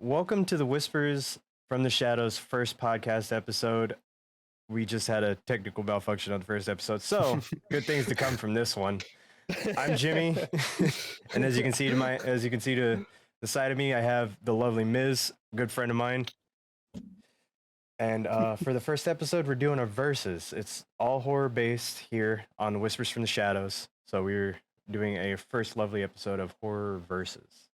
welcome to the Whispers from the Shadows first podcast episode. We just had a technical malfunction on the first episode, so good things to come from this one. I'm Jimmy, and as you can see to the side of me, I have the lovely Miz, a good friend of mine. And for the first episode, we're doing a versus. It's all horror based here on Whispers from the Shadows. So we're doing a first lovely episode of horror versus.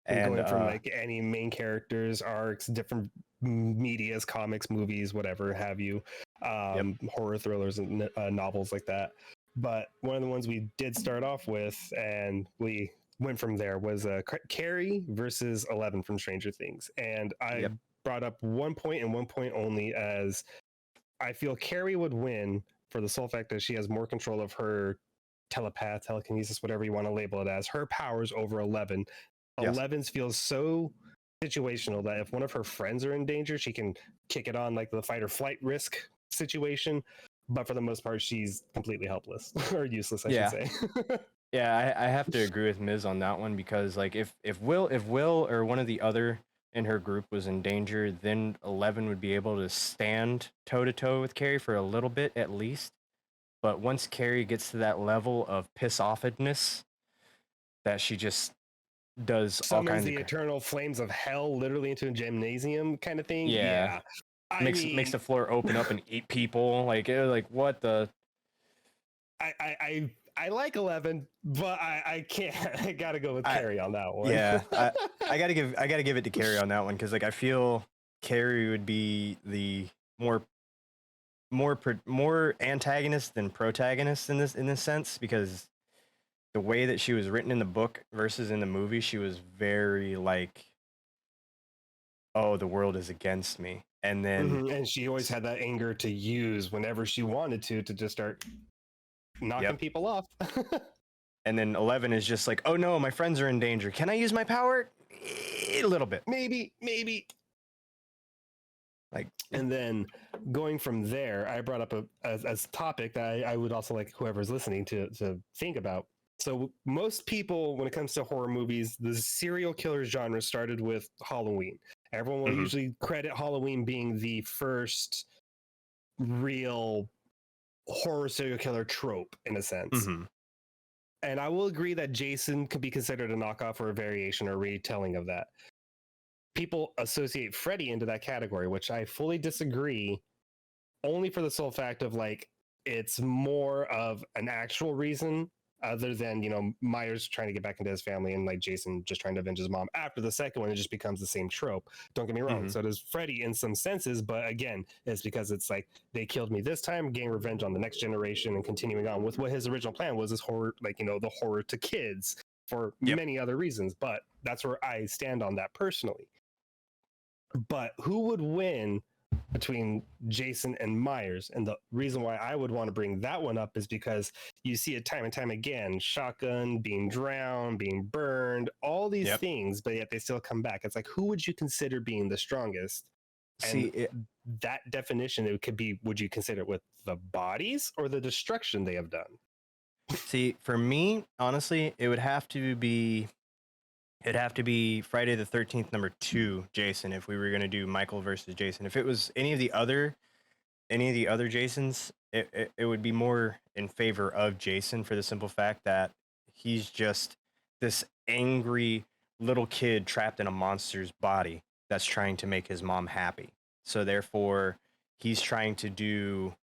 And going from like any main characters, arcs, different medias, comics, movies, whatever have you, horror thrillers and novels like that. But one of the ones we did start off with, and we went from there, was Carrie versus 11 from Stranger Things. And I brought up 1 point and 1 point only, as I feel Carrie would win for the sole fact that she has more control of her telekinesis, whatever you want to label it as, her powers over 11. Yes. 11's feels so situational that if one of her friends are in danger, she can kick it on like the fight or flight risk situation. But for the most part, she's completely helpless or useless, I should say. Yeah, I have to agree with Miz on that one, because like if Will or one of the other in her group was in danger, then 11 would be able to stand toe to toe with Carrie for a little bit at least. But once Carrie gets to that level of piss offedness, that she just does summons all kinds the eternal flames of hell literally into a gymnasium kind of thing. Makes the floor open up and eat people. Like what the? I like 11, but I can't. I gotta go with Carrie on that one. Yeah, I gotta give it to Carrie on that one, because like I feel Carrie would be the more antagonist than protagonist in this sense, because the way that she was written in the book versus in the movie, she was very like, oh, the world is against me. And then and she always had that anger to use whenever she wanted to just start knocking people off. And then 11 is just like, oh no, my friends are in danger. Can I use my power? A little bit. Maybe. Like, and then going from there, I brought up a topic that I would also like whoever's listening to think about. So most people, when it comes to horror movies, the serial killer genre started with Halloween. Everyone will usually credit Halloween being the first real horror serial killer trope, in a sense. And I will agree that Jason could be considered a knockoff or a variation or retelling of that. People associate Freddy into that category, which I fully disagree, only for the sole fact of like, it's more of an actual reason other than, you know, Myers trying to get back into his family and like Jason just trying to avenge his mom. After the second one, it just becomes the same trope. Don't get me wrong. So does Freddy in some senses, but again, it's because it's like, they killed me this time, getting revenge on the next generation and continuing on with what his original plan was, this horror, like, you know, the horror to kids for many other reasons. But that's where I stand on that personally. But who would win between Jason and Myers? And the reason why I would want to bring that one up is because you see it time and time again, shotgun, being drowned, being burned, all these things, but yet they still come back. It's like, who would you consider being the strongest? That definition, it could be, would you consider it with the bodies or the destruction they have done? See, for me, honestly, it'd have to be Friday the 13th #2, Jason, if we were going to do Michael versus Jason. If it was any of the other Jasons, it would be more in favor of Jason, for the simple fact that he's just this angry little kid trapped in a monster's body that's trying to make his mom happy. So therefore, he's trying to do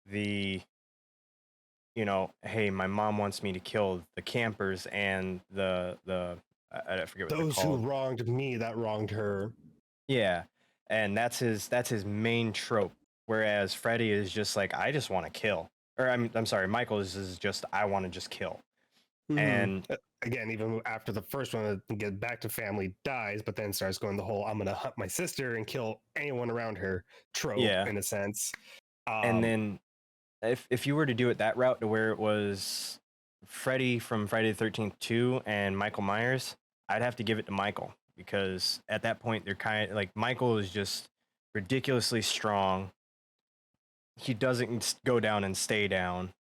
the, you know, hey, my mom wants me to kill the campers and the I forget what those they're called. Who wronged me, that wronged her. Yeah, and that's his main trope. Whereas Freddy is just like, I just want to kill. Or I'm sorry, Michael is just, I want to just kill. And again, even after the first one, get back to family, dies, but then starts going the whole I'm gonna hunt my sister and kill anyone around her trope, in a sense. And then if you were to do it that route, to where it was Freddy from Friday the 13th 2 and Michael Myers, I'd have to give it to Michael, because at that point they're kind of like, Michael is just ridiculously strong. He doesn't go down and stay down,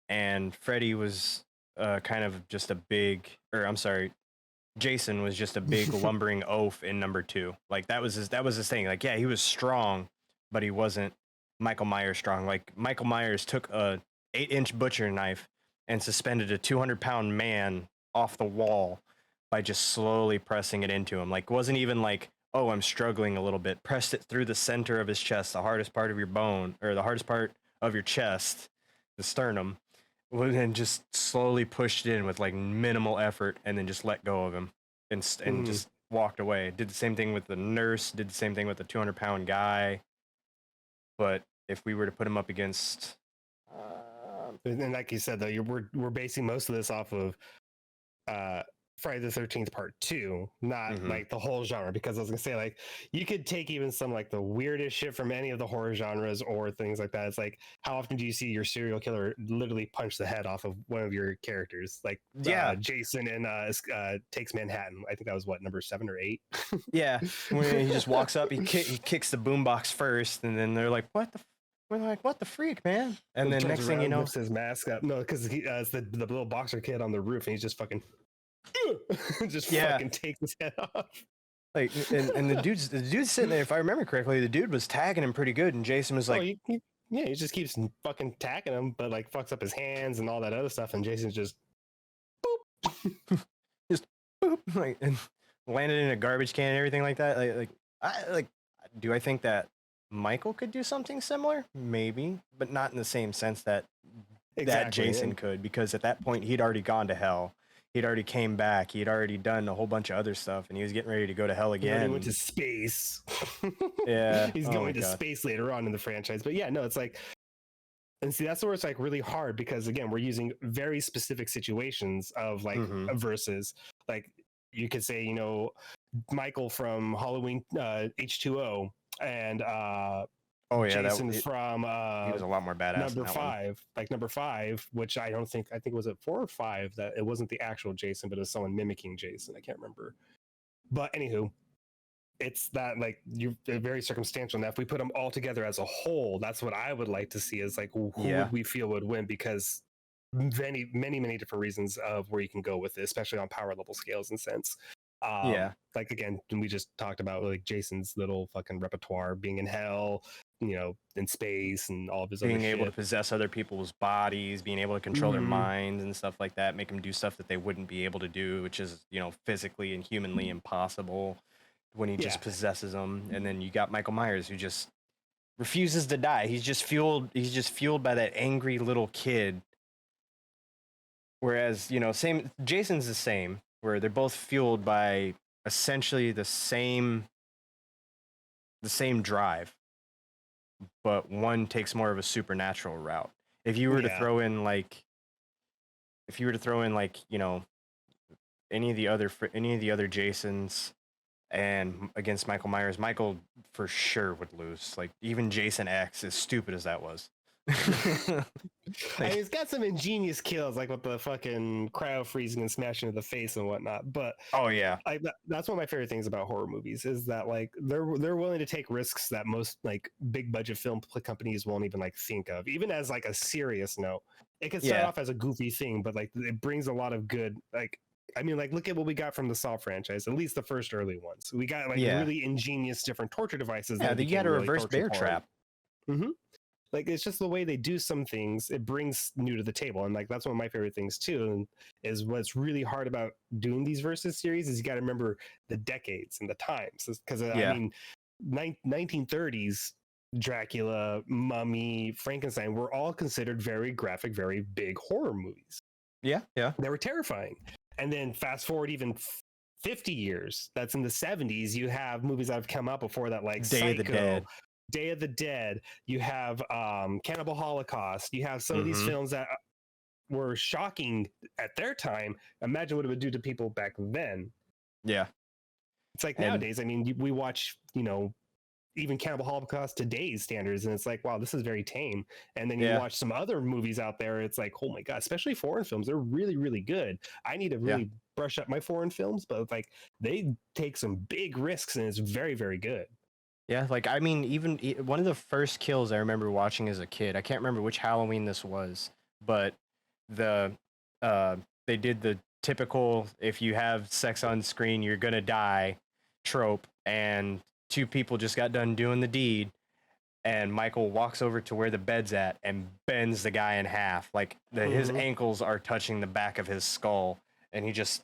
and Freddy was kind of just a big, or I'm sorry, Jason was just a big lumbering oaf in number 2. Like that was his thing. Like yeah, he was strong, but he wasn't Michael Myers strong. Like Michael Myers took a 8-inch butcher knife and suspended a 200-pound man off the wall by just slowly pressing it into him. Like wasn't even like, oh, I'm struggling a little bit. Pressed it through the center of his chest, the hardest part of your bone, or the hardest part of your chest, the sternum, and just slowly pushed it in with like minimal effort, and then just let go of him and just walked away. Did the same thing with the nurse. Did the same thing with the 200-pound guy. But if we were to put him up against, And like you said, though, we're basing most of this off of Friday the 13th Part 2, not like the whole genre. Because I was gonna say, like, you could take even some like the weirdest shit from any of the horror genres or things like that. It's like, how often do you see your serial killer literally punch the head off of one of your characters? Like, Jason in Takes Manhattan. I think that was what, number 7 or 8. yeah, when he just walks up, he kicks the boombox first, and then they're like, "What the?" We're like, "What the freak, man?" And then next thing you know, lifts his mask up. No, because it's the little boxer kid on the roof, and he's just fucking fucking takes his head off. Like, and the dude's sitting there. If I remember correctly, the dude was tagging him pretty good, and Jason was like, he just keeps fucking tagging him, but like fucks up his hands and all that other stuff, and Jason's just boop, just boop, like, and landed in a garbage can and everything like that. Do I think that Michael could do something similar? Maybe, but not in the same sense that Jason could, because at that point he'd already gone to hell. He'd already came back. He'd already done a whole bunch of other stuff, and he was getting ready to go to hell again. He went to space. Yeah, he's going to space later on in the franchise. But yeah, no, it's like, and see, that's where it's like really hard, because again, we're using very specific situations of like versus, like you could say, you know, Michael from Halloween H2O and Jason from he was a lot more badass. Number 5, which I think was it 4 or 5 that it wasn't the actual Jason, but it was someone mimicking Jason. I can't remember. But anywho, it's that like you're very circumstantial. Now, if we put them all together as a whole, that's what I would like to see, is like who would we feel would win, because many different reasons of where you can go with it, especially on power level scales and sense. Like again, we just talked about like Jason's little fucking repertoire, being in hell, you know, in space, and all of his being able to possess other people's bodies, being able to control their minds and stuff like that, make them do stuff that they wouldn't be able to do, which is, you know, physically and humanly impossible when he just possesses them. And then you got Michael Myers, who just refuses to die. He's just fueled by that angry little kid. Whereas, you know, Jason's the same, where they're both fueled by essentially the same drive, but one takes more of a supernatural route. If you were to throw in like, you know, any of the other Jasons and against Michael Myers, Michael for sure would lose. Like even Jason X, as stupid as that was. Like, he's got some ingenious kills, like with the fucking cryo freezing and smashing to the face and whatnot. But that's one of my favorite things about horror movies, is that like they're willing to take risks that most like big budget film companies won't even like think of, even as like a serious note. It can start off as a goofy thing, but like it brings a lot of good, like, I mean, like, look at what we got from the Saw franchise, at least the first early ones. We got like really ingenious different torture devices. Yeah, you had a reverse bear trap. Like, it's just the way they do some things, it brings new to the table. And like, that's one of my favorite things too. And is what's really hard about doing these versus series is you got to remember the decades and the times. Because I mean, 1930s Dracula, Mummy, Frankenstein were all considered very graphic, very big horror movies. Yeah. They were terrifying. And then fast forward even 50 years, that's in the 70s, you have movies that have come out before that, like Day of the Dead, you have Cannibal Holocaust, you have some of these films that were shocking at their time. Imagine what it would do to people back then. Yeah. It's like nowadays, I mean, we watch, you know, even Cannibal Holocaust today's standards, and it's like, wow, this is very tame. And then you watch some other movies out there, it's like, oh my God, especially foreign films, they're really, really good. I need to really brush up my foreign films, but like they take some big risks and it's very, very good. Yeah, like, I mean, even one of the first kills I remember watching as a kid, I can't remember which Halloween this was, but they did the typical if you have sex on screen, you're gonna die trope, and two people just got done doing the deed, and Michael walks over to where the bed's at and bends the guy in half. Like his Mhm. ankles are touching the back of his skull, and he just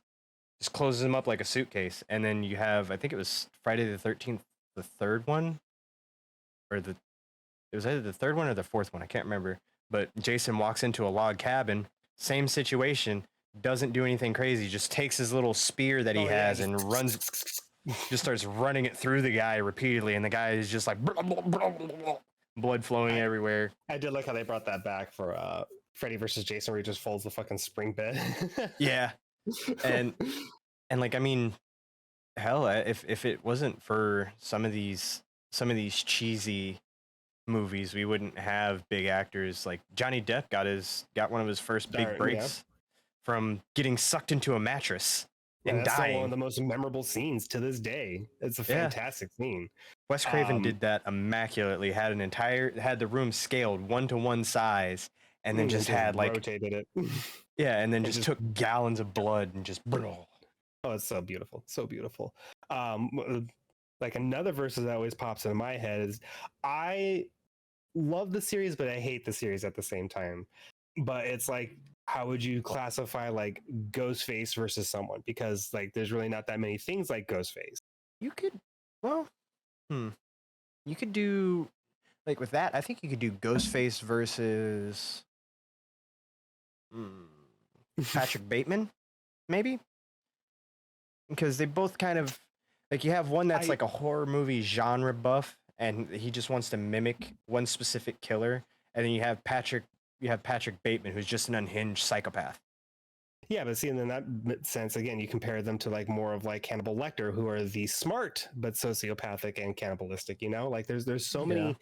closes him up like a suitcase. And then you have, I think it was Friday the 13th, the third one, or it was either the third one or the fourth one. I can't remember. But Jason walks into a log cabin, same situation, doesn't do anything crazy, just takes his little spear that he Oh yeah, has and runs, just starts running it through the guy repeatedly, and the guy is just like blood flowing everywhere. I did like how they brought that back for Freddy versus Jason, where he just folds the fucking spring bed. Yeah, and like, I mean, hell, if it wasn't for some of these cheesy movies, we wouldn't have big actors. Like Johnny Depp got one of his first big Yeah. breaks from getting sucked into a mattress and That's still dying. one of the most memorable scenes to this day. It's a fantastic scene. Wes Craven did that immaculately. Had the room scaled 1-to-1 size, and then just had like rotated it. Yeah, and then just took gallons of blood and just. Oh, it's so beautiful, so beautiful. Like another verse that always pops into my head is, I love the series, but I hate the series at the same time. But it's like, how would you classify like Ghostface versus someone? Because like, there's really not that many things like Ghostface. You could, well, you could do, like with that, I think you could do Ghostface versus Patrick Bateman, maybe, because they both kind of, like, you have one that's like a horror movie genre buff, and he just wants to mimic one specific killer, and then you have Patrick Bateman, who's just an unhinged psychopath. Yeah, but see, in that sense, again, you compare them to like more of like Hannibal Lecter, who are the smart but sociopathic and cannibalistic. You know, like there's so many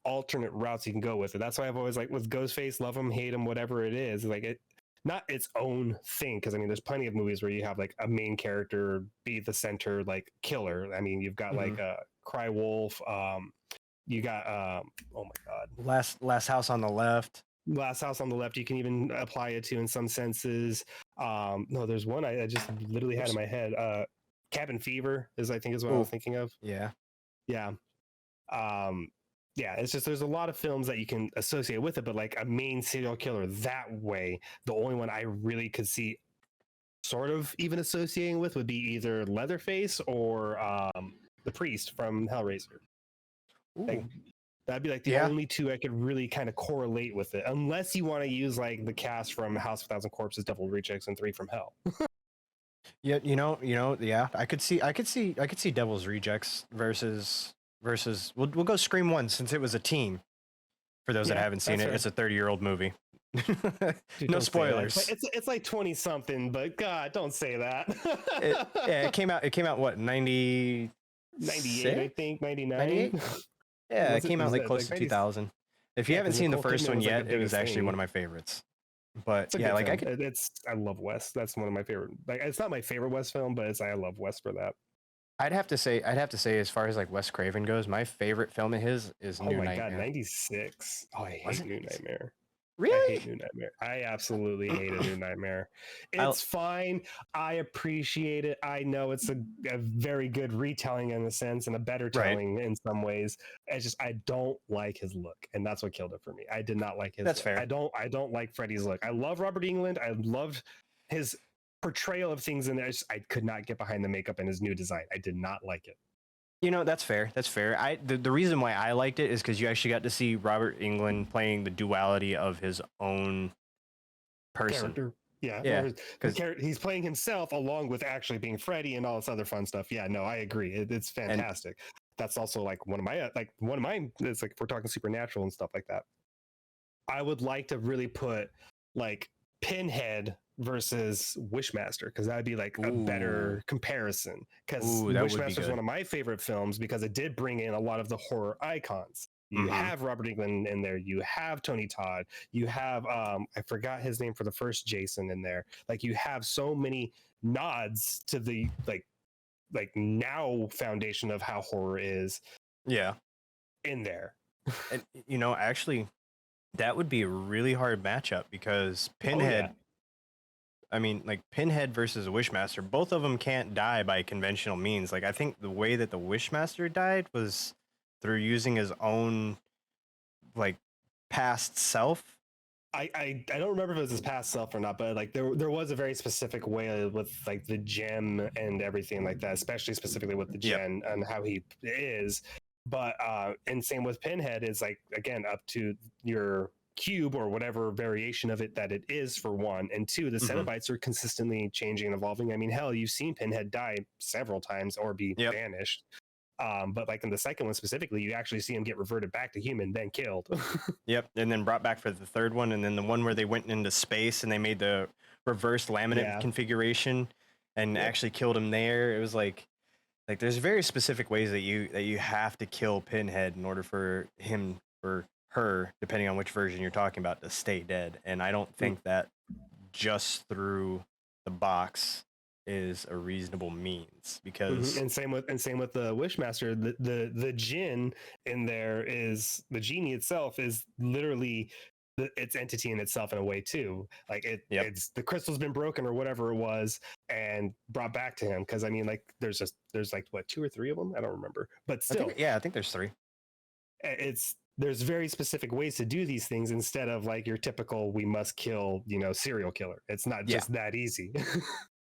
alternate routes you can go with it. That's why I've always like with Ghostface, love him, hate him, whatever it is, like it, not its own thing. Because I mean, there's plenty of movies where you have like a main character be the center like killer. I mean, you've got like Cry Wolf. You got oh my god, Last House on the Left. Last House on the Left, you can even apply it to in some senses. No, there's one I just literally had in my head. Cabin Fever is, I think, is what I was thinking of. Yeah. Yeah. Yeah, it's just there's a lot of films that you can associate with it, but like a main serial killer that way, the only one I really could see sort of even associating with would be either Leatherface or the priest from Hellraiser. Like, that'd be like the only two I could really kind of correlate with it, unless you want to use like the cast from House of 1,000 Corpses, Devil Rejects, and 3 from Hell. Yeah, yeah, I could see Devil's Rejects versus we'll go Scream 1, since it was a team. For those that haven't seen it, it's a 30-year-old movie. Dude, no spoilers. It's like 20 something, but God, don't say that. it came out what, 98, I think, 99. 98? Yeah, it came out like close to 2000. If you haven't seen the first one yet, it was actually one of my favorites. But yeah, like I love Wes. That's one of my favorite. Like, it's not my favorite Wes film, but I love Wes for that. I'd have to say, as far as like Wes Craven goes, my favorite film of his is New Nightmare. Oh my god, 96. Oh, I hate New Nightmare. Really? I hate New Nightmare. I absolutely hate a New Nightmare. It's fine. I appreciate it. I know it's a very good retelling in a sense, and a better telling in some ways. It's just, I don't like his look, and that's what killed it for me. I did not like his That's look. fair. I don't like Freddy's look. I love Robert Englund. I loved his portrayal of things in there. I could not get behind the makeup and his new design. I did not like it. That's fair. That's fair. The reason why I liked it is because you actually got to see Robert Englund playing the duality of his own person. Character. Yeah, because he's playing himself along with actually being Freddy and all this other fun stuff. Yeah, no, I agree. It's fantastic. That's also like one of my it's like, if we're talking supernatural and stuff like that, I would like to really put like Pinhead versus Wishmaster, because that would be like a better comparison, because Wishmaster is one of my favorite films because it did bring in a lot of the horror icons. You have Robert Englund in there, you have Tony Todd, you have I forgot his name for the first Jason in there. Like, you have so many nods to the like now foundation of how horror is in there. And actually, that would be a really hard matchup, because Pinhead I mean, like Pinhead versus a Wishmaster, both of them can't die by conventional means. Like I think the way that the Wishmaster died was through using his own like past self. I don't remember if it was his past self or not, but like there was a very specific way with like the gem and everything like that, especially specifically with the Yep. gen and how he is. But and same with Pinhead is like again up to your cube or whatever variation of it that it is for one, and two, the Mhm. Cenobites are consistently changing and evolving. I mean, hell, you've seen Pinhead die several times or be Yep. banished. But like in the second one specifically, you actually see him get reverted back to human, then killed. Yep. And then brought back for the third one, and then the one where they went into space and they made the reverse laminate Yeah. configuration and Yep. actually killed him there. It was like there's very specific ways that you have to kill Pinhead in order for him or her, depending on which version you're talking about, to stay dead. And I don't think that just through the box is a reasonable means because And same with the Wishmaster. The Jinn in there is the genie itself is literally its entity in itself in a way too. Like Yep. it's the crystal's been broken or whatever it was and brought back to him. Because I mean, like there's like what 2 or 3 of them. I don't remember, but still, I think there's 3. it's there's very specific ways to do these things instead of like your typical we must kill serial killer. It's not Yeah. just that easy.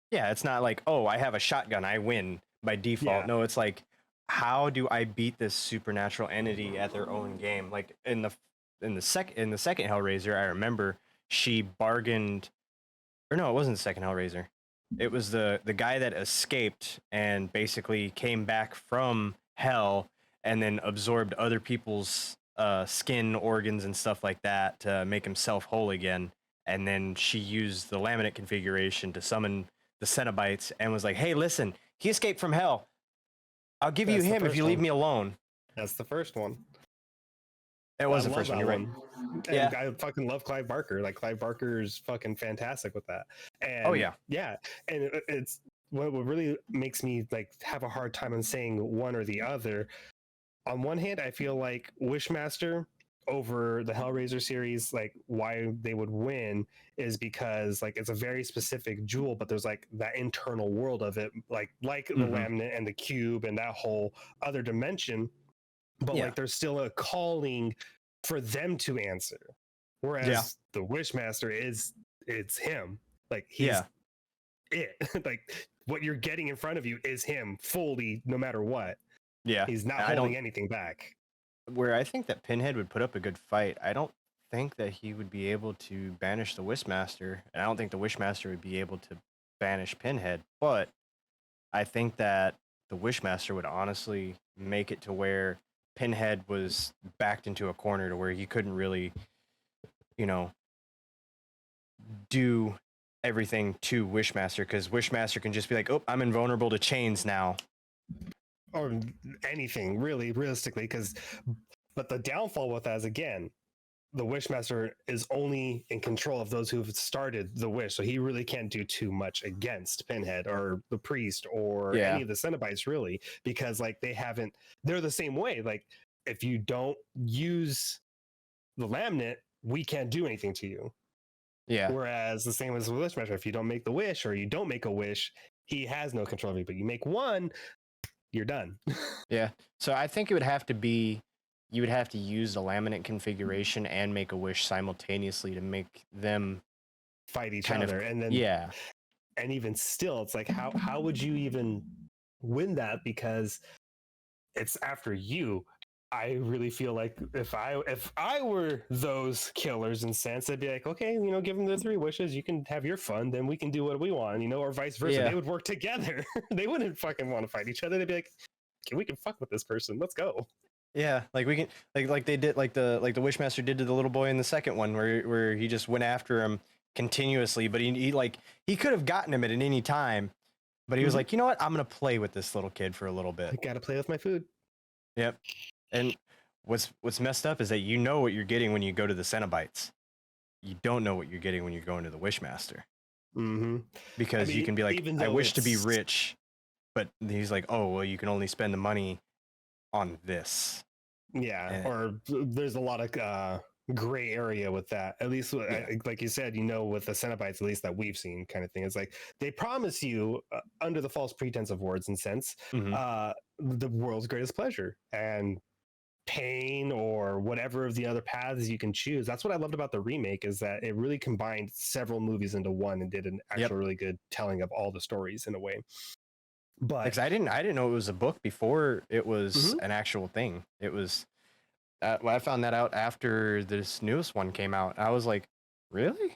Yeah, it's not like, oh, I have a shotgun, I win by default. Yeah. No, it's like, how do I beat this supernatural entity at their own game? Like in the second Hellraiser, I remember she bargained, or no, it wasn't the second Hellraiser. It was the guy that escaped and basically came back from hell and then absorbed other people's skin, organs, and stuff like that to make himself whole again. And then she used the laminate configuration to summon the Cenobites and was like, "Hey, listen, he escaped from hell. I'll give you That's the him if first you leave one. me alone." That's the first one. It was I the love first one. that You're right. one. Yeah. And I fucking love Clive Barker. Like Clive Barker is fucking fantastic with that. And Oh yeah. yeah. And it's what really makes me like have a hard time on saying one or the other. On one hand, I feel like Wishmaster over the Hellraiser series, like why they would win is because like it's a very specific jewel, but there's like that internal world of it, like the Mhm. laminate and the cube and that whole other dimension. But Yeah. like there's still a calling for them to answer. Whereas the Wishmaster it's him. Like he's Yeah. it. Like what you're getting in front of you is him fully, no matter what. Yeah. He's not I holding don't. anything back. Where I think that Pinhead would put up a good fight, I don't think that he would be able to banish the Wishmaster, and I don't think the Wishmaster would be able to banish Pinhead. But I think that the Wishmaster would honestly make it to where Pinhead was backed into a corner to where he couldn't really, you know, do everything to Wishmaster because Wishmaster can just be like, "Oh, I'm invulnerable to chains now." Or anything, really, realistically, but the downfall with that is again, the Wishmaster is only in control of those who've started the wish, so he really can't do too much against Pinhead or the priest or Yeah. any of the Cenobites, really, because like they're the same way. Like if you don't use the laminate, we can't do anything to you. Yeah. Whereas the same as with Wishmaster, if you don't make the wish or you don't make a wish, he has no control of you. But you make one, you're done. Yeah. So I think it would have to be you would have to use the laminate configuration and make a wish simultaneously to make them Fight each kind other. of And then yeah. and even still, it's like how would you even win that? Because it's after you. I really feel like if I were those killers in sense, I'd be like, okay, give them the 3 wishes. You can have your fun, then we can do what we want, or vice versa. Yeah. They would work together. They wouldn't fucking want to fight each other. They'd be like, okay, we can fuck with this person. Let's go. Yeah, like we can like they did like the Wishmaster did to the little boy in the second one where he just went after him continuously, but he could have gotten him at any time, but he was like, you know what, I'm gonna play with this little kid for a little bit. I gotta play with my food. Yep. And what's messed up is that you know what you're getting when you go to the Cenobites. You don't know what you're getting when you're going to the Wishmaster. Mm-hmm. Because you can be like, even I though wish to be it's- rich, but he's like, oh well, you can only spend the money on this. Yeah, And- or there's a lot of gray area with that. At least, Yeah. like you said, with the Cenobites, at least that we've seen, kind of thing. It's like they promise you, under the false pretense of words and sense, Hmm. the world's greatest pleasure and pain or whatever of the other paths you can choose. That's what I loved about the remake, is that it really combined several movies into one and did an Yep. actual really good telling of all the stories in a way. But Because I didn't know it was a book before it was Mhm. an actual thing. It was. Well, I found that out after this newest one came out. I was like, really?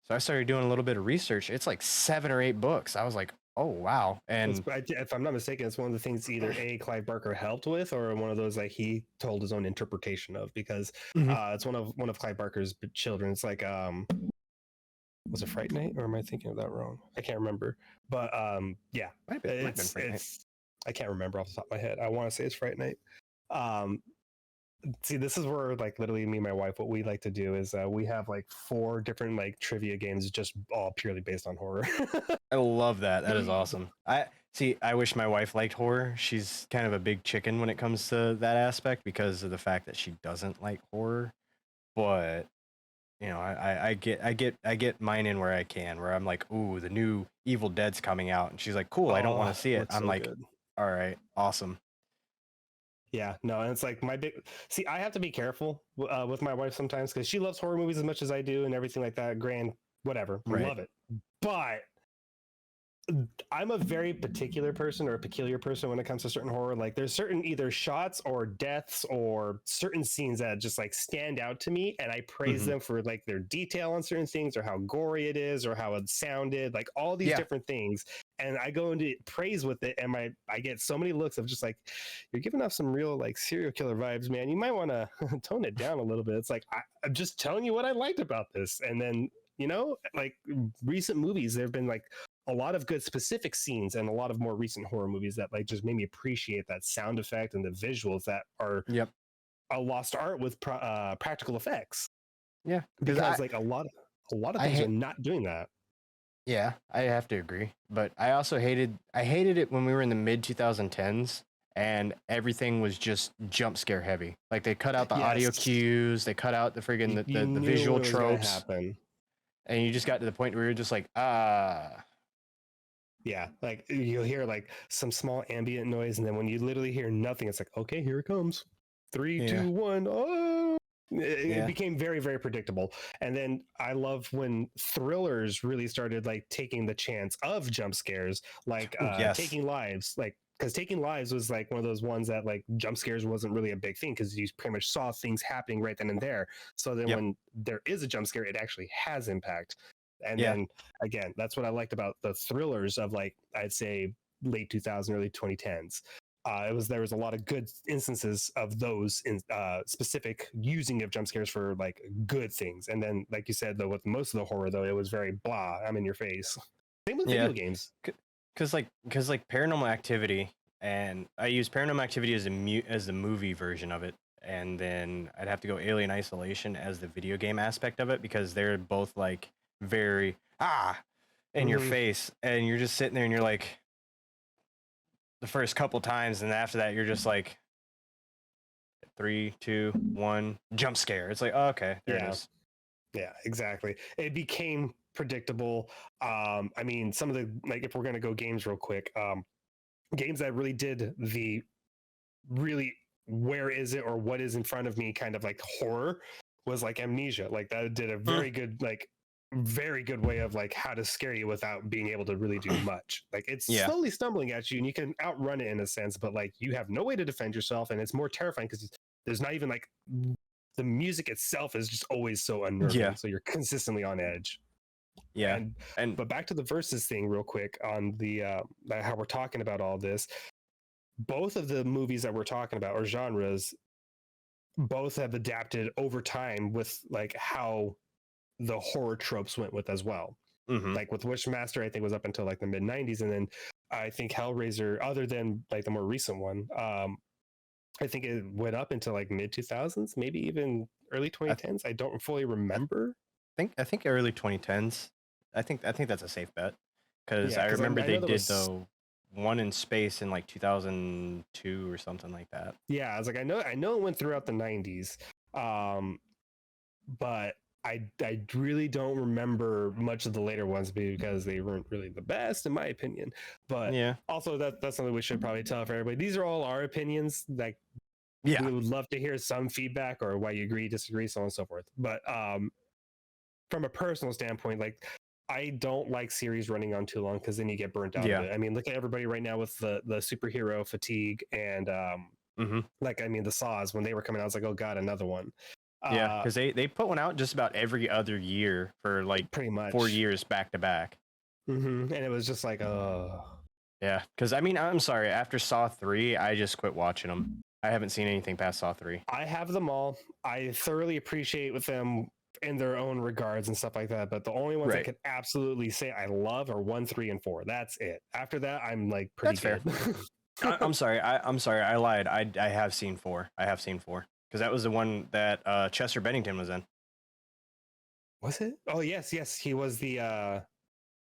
So I started doing a little bit of research. It's like 7 or 8 books. I was like, oh wow. And if I'm not mistaken, it's one of the things either Clive Barker helped with, or one of those like he told his own interpretation of, because Mhm. it's one of Clive Barker's children. It's like was it Fright Night, or am I thinking of that wrong? I can't remember. But yeah, might have been Fright Night. it's I can't remember off the top of my head. I want to say it's Fright Night. See, this is where like literally me and my wife, what we like to do is we have like 4 different like trivia games, just all purely based on horror. I love that. That is awesome. I wish my wife liked horror. She's kind of a big chicken when it comes to that aspect because of the fact that she doesn't like horror. But I get mine in where I can, where I'm like, ooh, the new Evil Dead's coming out, and she's like, cool, I don't want to see it. I'm so like, good. all right, awesome. Yeah, no, and it's like my big. See, I have to be careful with my wife sometimes, because she loves horror movies as much as I do and everything like that. Grand, whatever, Right. love it. But I'm a very particular person, or a peculiar person, when it comes to certain horror. Like there's certain either shots or deaths or certain scenes that just like stand out to me, and I praise Mhm. them for like their detail on certain things, or how gory it is, or how it sounded, like all these Yeah. different things. And I go into praise with it, and I get so many looks of just like, you're giving off some real like serial killer vibes, man. You might want to tone it down a little bit. It's like I'm just telling you what I liked about this. And then like recent movies, there have been like a lot of good specific scenes, and a lot of more recent horror movies that like just made me appreciate that sound effect and the visuals that are Yep. a lost art with practical effects. Yeah, because like a lot of things are not doing that. Yeah, I have to agree. But I also hated it when we were in the mid 2010s and everything was just jump scare heavy. Like they cut out the audio Yes. cues, they cut out the friggin' You the knew visual what was gonna tropes. happen. And you just got to the point where you're just like, Yeah, like you'll hear like some small ambient noise, and then when you literally hear nothing, it's like, okay, here it comes. 3, Yeah. 2, 1. Oh, it Yeah. became very, very predictable. And then I love when thrillers really started like taking the chance of jump scares, like Yes. Taking Lives, like because Taking Lives was like one of those ones that like jump scares wasn't really a big thing, because you pretty much saw things happening right then and there. So then Yep. when there is a jump scare, it actually has impact. And Yeah. then again, that's what I liked about the thrillers of like, I'd say late 2000s, early 2010s. There was a lot of good instances of those in specific using of jump scares for like good things. And then, like you said, though, with most of the horror, though, it was very blah. I'm in your face. Same with video games. Because Paranormal Activity, and I use Paranormal Activity as the movie version of it, and then I'd have to go Alien Isolation as the video game aspect of it, because they're both like very in your face, and you're just sitting there and you're like, the first couple times, and after that you're just like 3, 2, 1 jump scare. It's like, oh, okay, there it is. Yeah, exactly. It became predictable. I mean, some of the, like, if we're gonna go games real quick, games that really did the really where is it or what is in front of me kind of like horror was like Amnesia. Like that did a very good way of like how to scare you without being able to really do much. Like it's slowly stumbling at you, and you can outrun it in a sense, but like you have no way to defend yourself, and it's more terrifying because there's not even like, the music itself is just always so unnerving. So you're consistently on edge. But back to the versus thing real quick on the how we're talking about all this. Both of the movies that we're talking about, or genres, both have adapted over time with like how the horror tropes went with as well. Like with Wishmaster, I think was up until like the mid 90s, and then I think Hellraiser, other than like the more recent one, I think it went up into like mid 2000s, maybe even early 2010s. I don't fully remember. I think early 2010s. I think that's a safe bet, because I remember they did the one in space in like 2002 or something like that. Yeah, I was like, I know it went throughout the 90s. but I really don't remember much of the later ones because they weren't really the best in my opinion. But Yeah. also that's something we should probably tell for everybody. These are all our opinions. Like Yeah. we would love to hear some feedback or why you agree, disagree, so on and so forth. But from a personal standpoint, like I don't like series running on too long because then you get burnt out Yeah. of it. I mean, look at everybody right now with the superhero fatigue and like I mean the Saws when they were coming out, I was like, oh god, another one. Yeah, because they put one out just about every other year for like Pretty much 4 years back to back. And it was just like, Yeah, because I mean, I'm sorry. After Saw 3, I just quit watching them. I haven't seen anything past Saw 3. I have them all. I thoroughly appreciate with them in their own regards and stuff like that. But the only ones I Right. could absolutely say I love are 1, 3, and 4. That's it. After that, I'm like pretty That's good. I'm sorry. I'm sorry. I lied. I have seen 4. I have seen 4 because that was the one that Chester Bennington was in. Was it? Oh yes, yes. He was the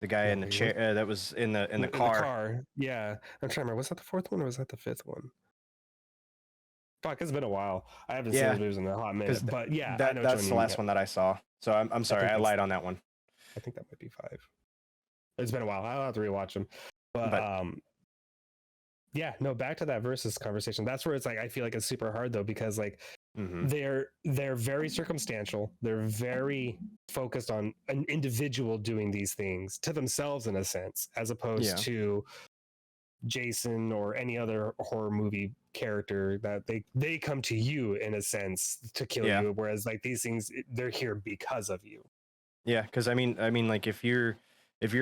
guy in the he chair that was in the car. Yeah, I'm trying to remember. Was that the 4th one or was that the 5th one? Fuck, it's been a while. I haven't seen those movies in a hot minute. But yeah, I know that's the last one that I saw. So I'm sorry. I lied on that one. I think that might be 5. It's been a while. I'll have to rewatch them. But yeah, no, back to that versus conversation. That's where it's like I feel like it's super hard though because like they're very circumstantial. They're very focused on an individual doing these things to themselves in a sense, as opposed to Jason or any other horror movie character that they come to you in a sense to kill you, whereas like these things they're here because of you. Yeah, because I mean like if you're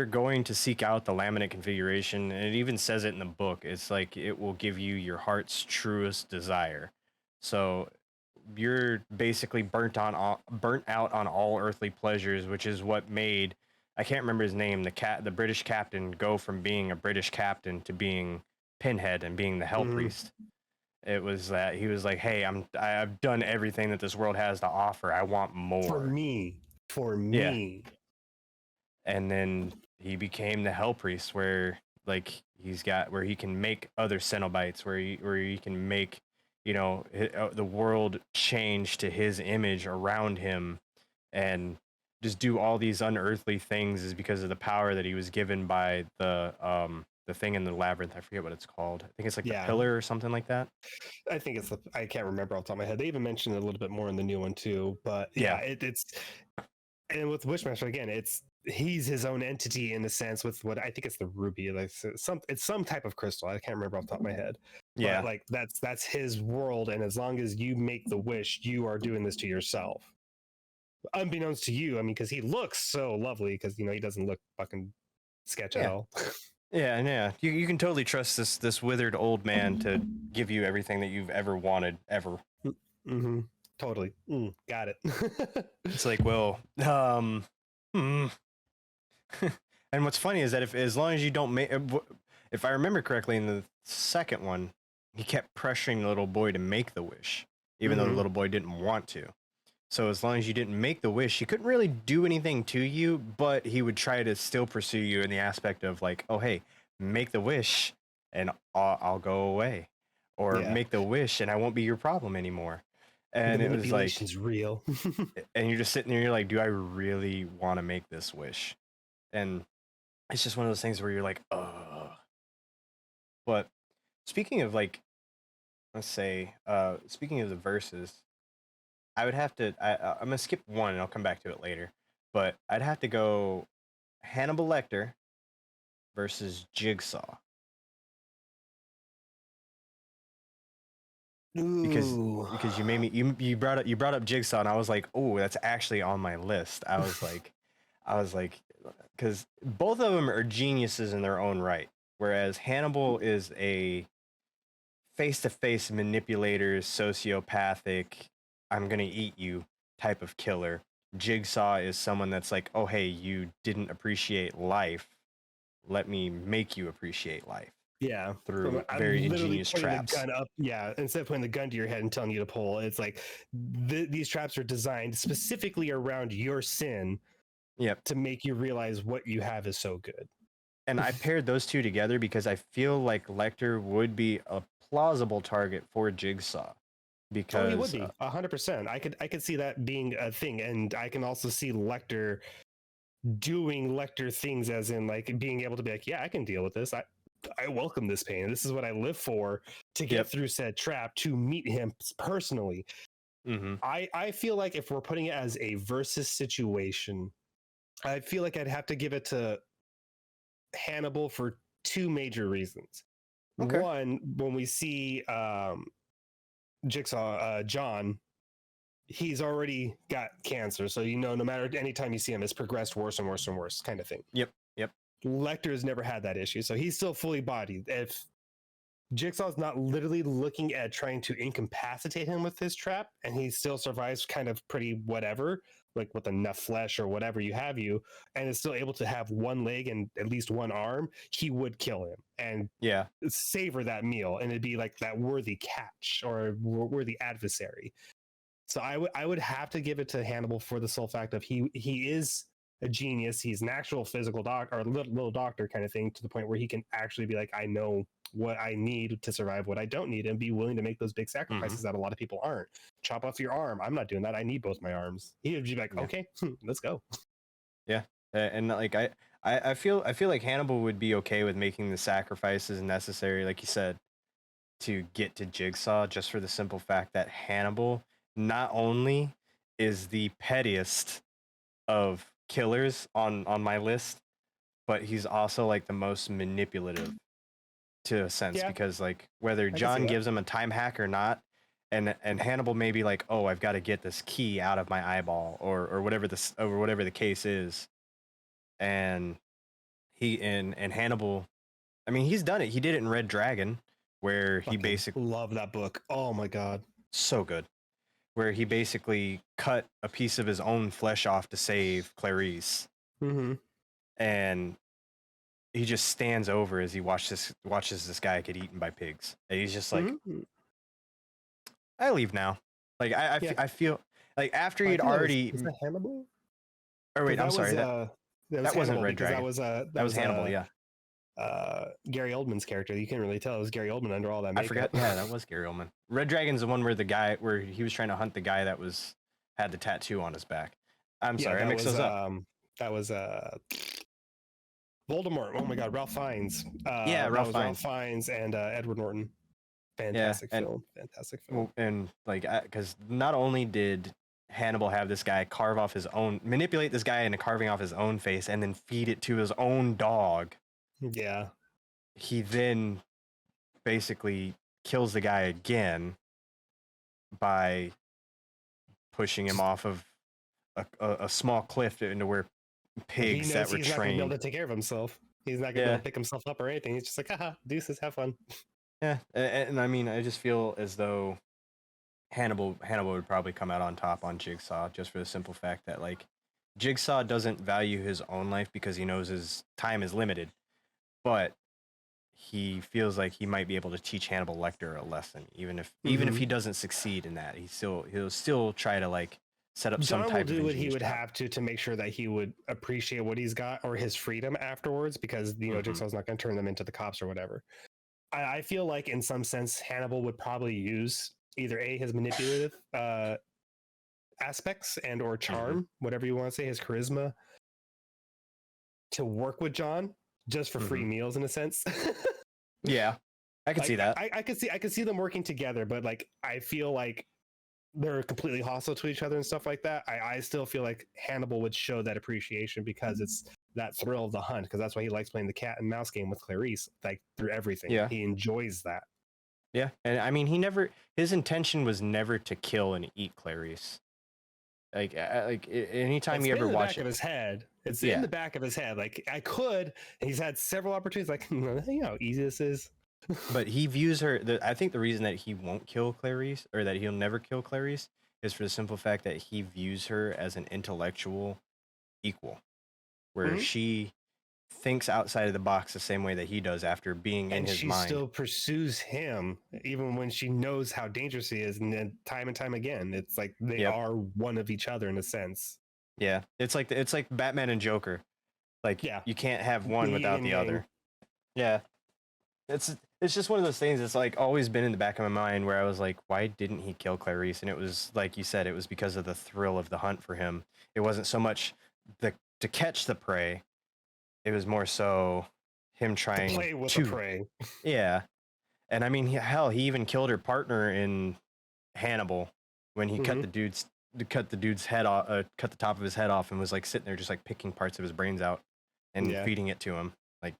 going to seek out the laminate configuration, and it even says it in the book, it's like it will give you your heart's truest desire. So you're basically burnt out on all earthly pleasures, which is what made, I can't remember his name, the British captain go from being a British captain to being Pinhead and being the Hell Priest. It was that he was like, hey, I've done everything that this world has to offer. I want more. For me. And then he became the Hell Priest, where like where he can make other Cenobites, where he can make, you know, the world change to his image around him, and just do all these unearthly things is because of the power that he was given by the thing in the labyrinth. I forget what it's called. I think it's like the pillar or something like that. I think it's I can't remember off the top of my head. They even mentioned it a little bit more in the new one too. But it's and with Wishmaster again, he's his own entity in a sense with what I think it's the ruby, like it's some type of crystal. I can't remember off the top of my head. Yeah, but like that's his world, and as long as you make the wish, you are doing this to yourself, unbeknownst to you. I mean, because he looks so lovely, because you know he doesn't look fucking sketch at all. Yeah. You can totally trust this withered old man to give you everything that you've ever wanted, ever. Totally. Got it. It's like, well, and what's funny is that as long as you don't make, if I remember correctly, in the second one, he kept pressuring the little boy to make the wish, even though the little boy didn't want to. So as long as you didn't make the wish, he couldn't really do anything to you, but he would try to still pursue you in the aspect of like, oh, hey, make the wish and I'll go away, or make the wish and I won't be your problem anymore. And it was like, it's real. And you're just sitting there, you're like, do I really want to make this wish? And it's just one of those things where you're like, ugh. But speaking of like, let's say, speaking of the verses, I would have to, I'm gonna skip one and I'll come back to it later. But I'd have to go Hannibal Lecter versus Jigsaw. Because you made me, you brought up Jigsaw, and I was like, oh, that's actually on my list. I was like, because both of them are geniuses in their own right. Whereas Hannibal is a face-to-face manipulator, sociopathic, I'm gonna eat you type of killer. Jigsaw is someone that's like, oh, hey, you didn't appreciate life. Let me make you appreciate life. Yeah, through very ingenious traps. The gun up, instead of putting the gun to your head and telling you to pull, it's like these traps are designed specifically around your sin. To make you realize what you have is so good. And I paired those two together because I feel like Lecter would be a plausible target for Jigsaw, Oh, he would because be 100%. I could see that being a thing, and I can also see Lecter doing Lecter things, as in like being able to be like, yeah, I can deal with this. I welcome this pain. This is what I live for, to get Yep. through said trap, to meet him personally. Mhm. I feel like if we're putting it as a versus situation, I feel like I'd have to give it to Hannibal for two major reasons. Okay. One, when we see Jigsaw, John, he's already got cancer, so no matter anytime you see him, it's progressed worse and worse and worse, kind of thing. Yep. Yep. Lecter's never had that issue, so he's still fully bodied. If Jigsaw's not literally looking at trying to incapacitate him with his trap, and he still survives kind of pretty whatever, like with enough flesh or whatever and is still able to have one leg and at least one arm, he would kill him and Yeah. savor that meal, and it'd be like that worthy catch or worthy adversary. So I would have to give it to Hannibal for the sole fact of he is a genius. He's an actual physical doc or little doctor kind of thing, to the point where he can actually be like, I know what I need to survive, what I don't need, and be willing to make those big sacrifices that a lot of people aren't. Chop off your arm. I'm not doing that. I need both my arms. He would be like, okay, let's go. Yeah. And like I feel like Hannibal would be okay with making the sacrifices necessary, like you said, to get to Jigsaw, just for the simple fact that Hannibal not only is the pettiest of killers on my list, but he's also like the most manipulative, to a sense, Yeah. because like whether can see John that. gives him a time hack or not, and Hannibal may be like, oh, I've got to get this key out of my eyeball, or whatever the case is, and Hannibal, I mean, he's done it. He did it in Red Dragon, where he Fucking basically, love that book. Oh my god. so good, where he basically cut a piece of his own flesh off to save Clarice, Mm-hmm. and he just stands over as he watches this guy get eaten by pigs, and he's just like, I leave now. Like I feel like after he'd already. Was that Hannibal? Or wait, I'm sorry. that That wasn't Red Dragon. That was Hannibal. Yeah, Gary Oldman's character. You can't really tell it was Gary Oldman under all that makeup. I forgot. Yeah, that was Gary Oldman. Red Dragon's the one where he was trying to hunt the guy that had the tattoo on his back. I'm sorry, I mixed those up. That was Voldemort. Oh my god, Ralph Fiennes. Ralph Fiennes and Edward Norton. Fantastic film. Well, and like, because not only did Hannibal have this guy manipulate this guy into carving off his own face and then feed it to his own dog. Yeah. He then basically kills the guy again by pushing him off of a small cliff into where pigs that were he's not trained. going to be able to take care of himself. He's not going to be able to pick himself up or anything. He's just like, haha, deuces, have fun. Yeah, and I mean, I just feel as though Hannibal would probably come out on top on Jigsaw, just for the simple fact that, like, Jigsaw doesn't value his own life because he knows his time is limited, but he feels like he might be able to teach Hannibal Lecter a lesson, even if he doesn't succeed in that. He'll still try to, like, set up some type of. John will do what he would have to make sure that he would appreciate what he's got or his freedom afterwards, because Jigsaw's not going to turn them into the cops or whatever. I feel like in some sense Hannibal would probably use either his manipulative aspects and or charm, whatever you want to say, his charisma, to work with John just for free meals, in a sense. Yeah, I could see that. I could see them working together, but like I feel like they're completely hostile to each other and stuff like that. I still feel like Hannibal would show that appreciation because it's that thrill of the hunt, because that's why he likes playing the cat and mouse game with Clarice, like through everything. Yeah. He enjoys that. Yeah, and I mean, his intention was never to kill and eat Clarice. Like anytime you ever watch of his head, it's in the back of his head. Like I could, and he's had several opportunities. Like, you know how easy this is. But he views her. I think the reason that he won't kill Clarice, or that he'll never kill Clarice, is for the simple fact that he views her as an intellectual equal, where she thinks outside of the box the same way that he does after being in his mind. And she still pursues him even when she knows how dangerous he is, and then time and time again, it's like they are one of each other in a sense. Yeah, it's like Batman and Joker. Like, you can't have one without the other. Yeah. it's just one of those things that's like always been in the back of my mind where I was like, why didn't he kill Clarice? And it was like you said, it was because of the thrill of the hunt for him. It wasn't so much the to catch the prey. It was more so him To trying play with to the prey. yeah. And I mean, hell, he even killed her partner in Hannibal when he cut the dude's head off, cut the top of his head off, and was like sitting there just like picking parts of his brains out and Yeah. feeding it to him. Like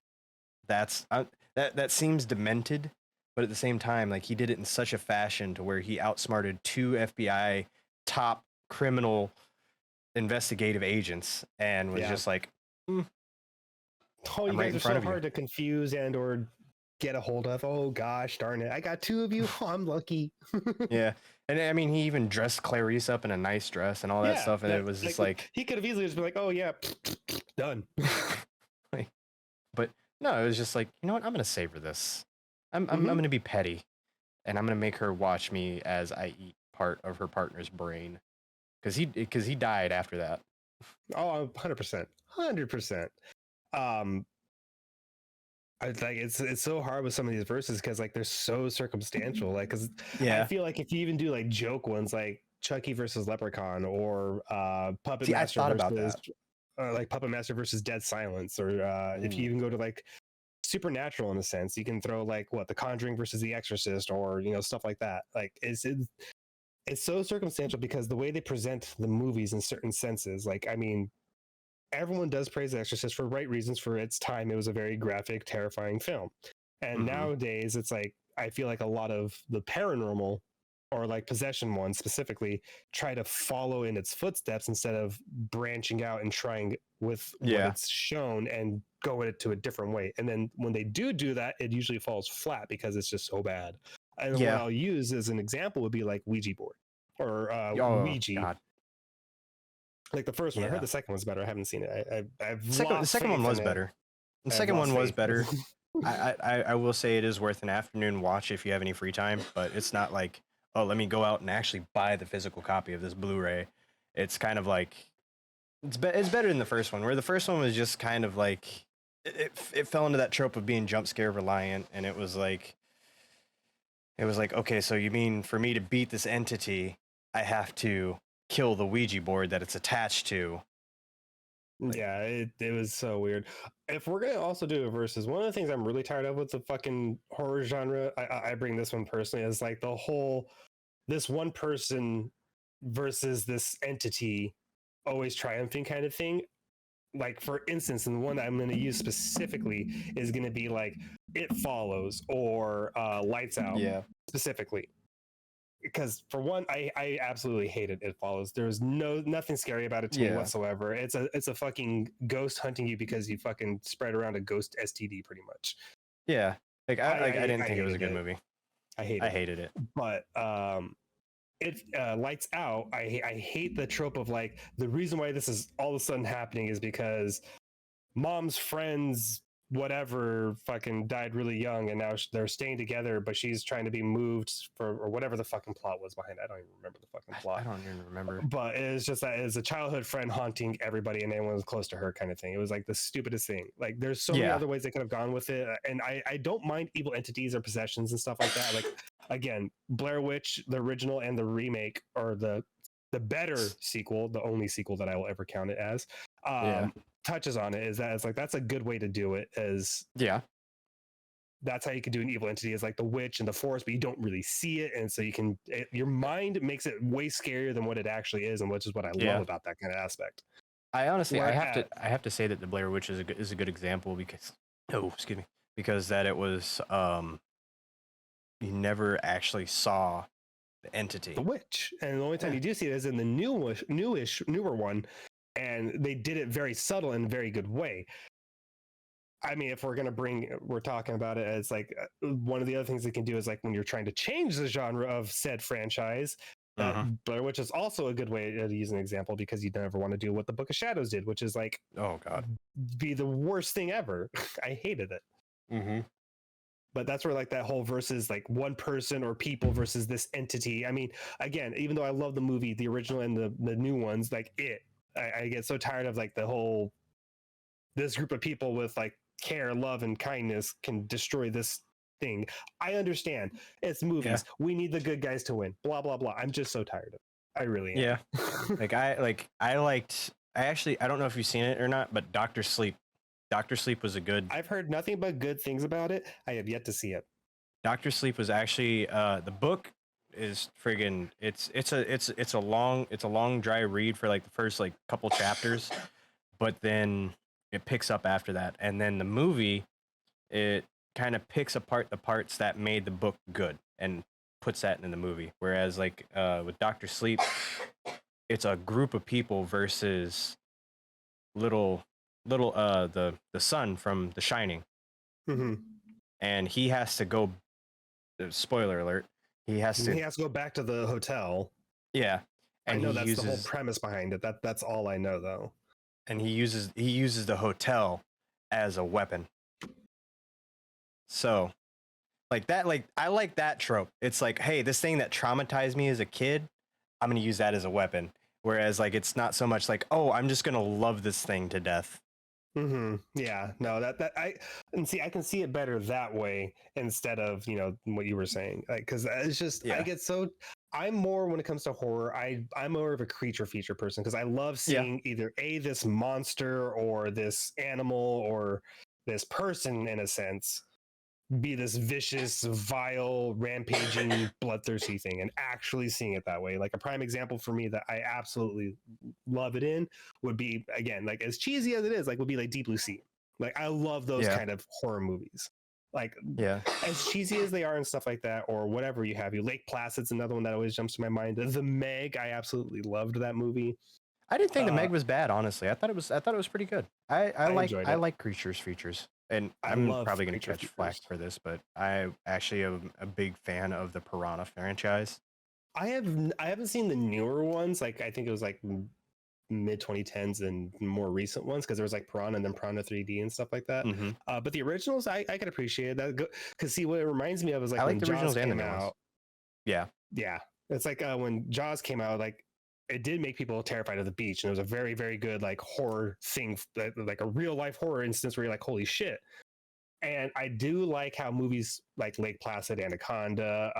that's that seems demented, but at the same time, like he did it in such a fashion to where he outsmarted 2 FBI top criminal investigative agents and was Yeah. just like, Oh, you I'm right guys in are front so of you. hard to confuse and or get a hold of. Oh gosh, darn it! I got 2 of you. Oh, I'm lucky. yeah. And I mean, he even dressed Clarice up in a nice dress and all that stuff, and it was just like he could have easily just been like, "Oh yeah, done." but no, it was just like, you know what? I'm gonna savor this. I'm Mhm. gonna be petty, and I'm gonna make her watch me as I eat part of her partner's brain, because he died after that. Oh, 100%, 100%. I like it's so hard with some of these verses because like they're so circumstantial. Like, because I Yeah. feel like if you even do like joke ones like Chucky versus Leprechaun or Puppet See, I Master thought about versus that. like Puppet Master versus Dead Silence, or if you Ooh. even go to like supernatural in a sense, you can throw like what The Conjuring versus The Exorcist, or stuff like that. Like it's so circumstantial because the way they present the movies in certain senses. Like, I mean, everyone does praise The Exorcist for right reasons. For its time, it was a very graphic, terrifying film. And Mhm. nowadays, it's like I feel like a lot of the paranormal or like possession ones specifically try to follow in its footsteps instead of branching out and trying with what Yeah. it's shown and go at it to a different way. And then when they do that, it usually falls flat because it's just so bad. And what Yeah. I'll use as an example would be like Ouija board or Oh Ouija. God. Like the first one, I Yeah. heard the second one's better. I haven't seen it. I've The second lost one faith was in it. better. The I've second one lost was faith. better. I will say it is worth an afternoon watch if you have any free time, but it's not like, oh, let me go out and actually buy the physical copy of this Blu-ray. It's kind of like it's better than the first one, where the first one was just kind of like it fell into that trope of being jump scare reliant, and it was like okay, so you mean for me to beat this entity, I have to kill the Ouija board that it's attached to. Yeah, it was so weird. If we're gonna also do a versus, one of the things I'm really tired of with the fucking horror genre, I bring this one personally, is like the whole this one person versus this entity always triumphing kind of thing. Like, for instance, and the one that I'm going to use specifically is going to be like It Follows or Lights Out. Yeah. Specifically, because for one, I absolutely hated It Follows. There was nothing scary about it to me Yeah. whatsoever. It's a fucking ghost hunting you because you fucking spread around a ghost STD pretty much. Yeah. Like I didn't think it was a hated good it. movie. I hated it. But it Lights Out, I hate the trope of like the reason why this is all of a sudden happening is because mom's friends whatever fucking died really young and now they're staying together, but she's trying to be moved for or whatever the fucking plot was behind it. I don't even remember the fucking plot. I don't even remember. But it was just that it's a childhood friend haunting everybody and anyone was close to her kind of thing. It was like the stupidest thing. Like there's so many other ways they could have gone with it. And I don't mind evil entities or possessions and stuff like that. Like again, Blair Witch, the original and the remake, or the better sequel, the only sequel that I will ever count it as. Touches on it is that it's like that's a good way to do it. As that's how you can do an evil entity, is like the witch and the forest, but you don't really see it, and so you can your mind makes it way scarier than what it actually is, and which is what I love about that kind of aspect. I honestly, I have to say that the Blair Witch is a good example because because that it was you never actually saw the entity, the witch, and the only time you do see it is in the newer one. And they did it very subtle and very good way. I mean, if we're talking about it as like one of the other things they can do is like when you're trying to change the genre of said franchise, Blair Witch is also a good way to use an example because you never want to do what the Book of Shadows did, which is like, oh god, be the worst thing ever. I hated it. But that's where like that whole versus like one person or people versus this entity. I mean, again, even though I love the movie, the original and the new ones, like I get so tired of like the whole this group of people with like care, love, and kindness can destroy this thing. I understand. It's movies. We need the good guys to win. Blah blah blah. I'm just so tired of it. I really am. Yeah. I don't know if you've seen it or not, but Doctor Sleep. Doctor Sleep was a good. I've heard nothing but good things about it. I have yet to see it. Doctor Sleep was actually the book is friggin' it's a long dry read for like the first like couple chapters, but then it picks up after that, and then the movie it kind of picks apart the parts that made the book good and puts that in the movie. Whereas like with Doctor Sleep, it's a group of people versus little the son from The Shining, Mm-hmm. and he has to go. Spoiler alert! He has to go back to the hotel. Yeah, and I know that's the whole premise behind it. That's all I know though. And he uses the hotel as a weapon. So, like that, like I like that trope. It's like, hey, this thing that traumatized me as a kid, I'm gonna use that as a weapon. Whereas, like, it's not so much like, oh, I'm just gonna love this thing to death. Mm-hmm. Yeah, no, that I can see it better that way instead of what you were saying, like because it's just I'm more when it comes to horror. I'm more of a creature feature person because I love seeing either this monster or this animal or this person in a sense be this vicious, vile, rampaging, bloodthirsty thing, and actually seeing it that way. Like a prime example for me that I absolutely love it in would be, again, like as cheesy as it is, like would be like Deep Blue Sea. Like I love those kind of horror movies. Like as cheesy as they are and stuff like that, or whatever you have. Lake Placid's another one that always jumps to my mind. The Meg, I absolutely loved that movie. I didn't think the Meg was bad, honestly. I thought it was pretty good. I like creatures features. And I'm probably going to catch flack for this, but I actually am a big fan of the Piranha franchise. I haven't seen the newer ones. Like I think it was like mid 2010s and more recent ones because there was like Piranha and then Piranha 3D and stuff like that. Mm-hmm. But the originals, I could appreciate that because see what it reminds me of is like I when like the Jaws originals came and the out. Yeah, it's like when Jaws came out, like it did make people terrified of the beach, and it was a very very good like horror thing, like a real life horror instance where you're like, holy shit. And I do like how movies like Lake Placid, Anaconda,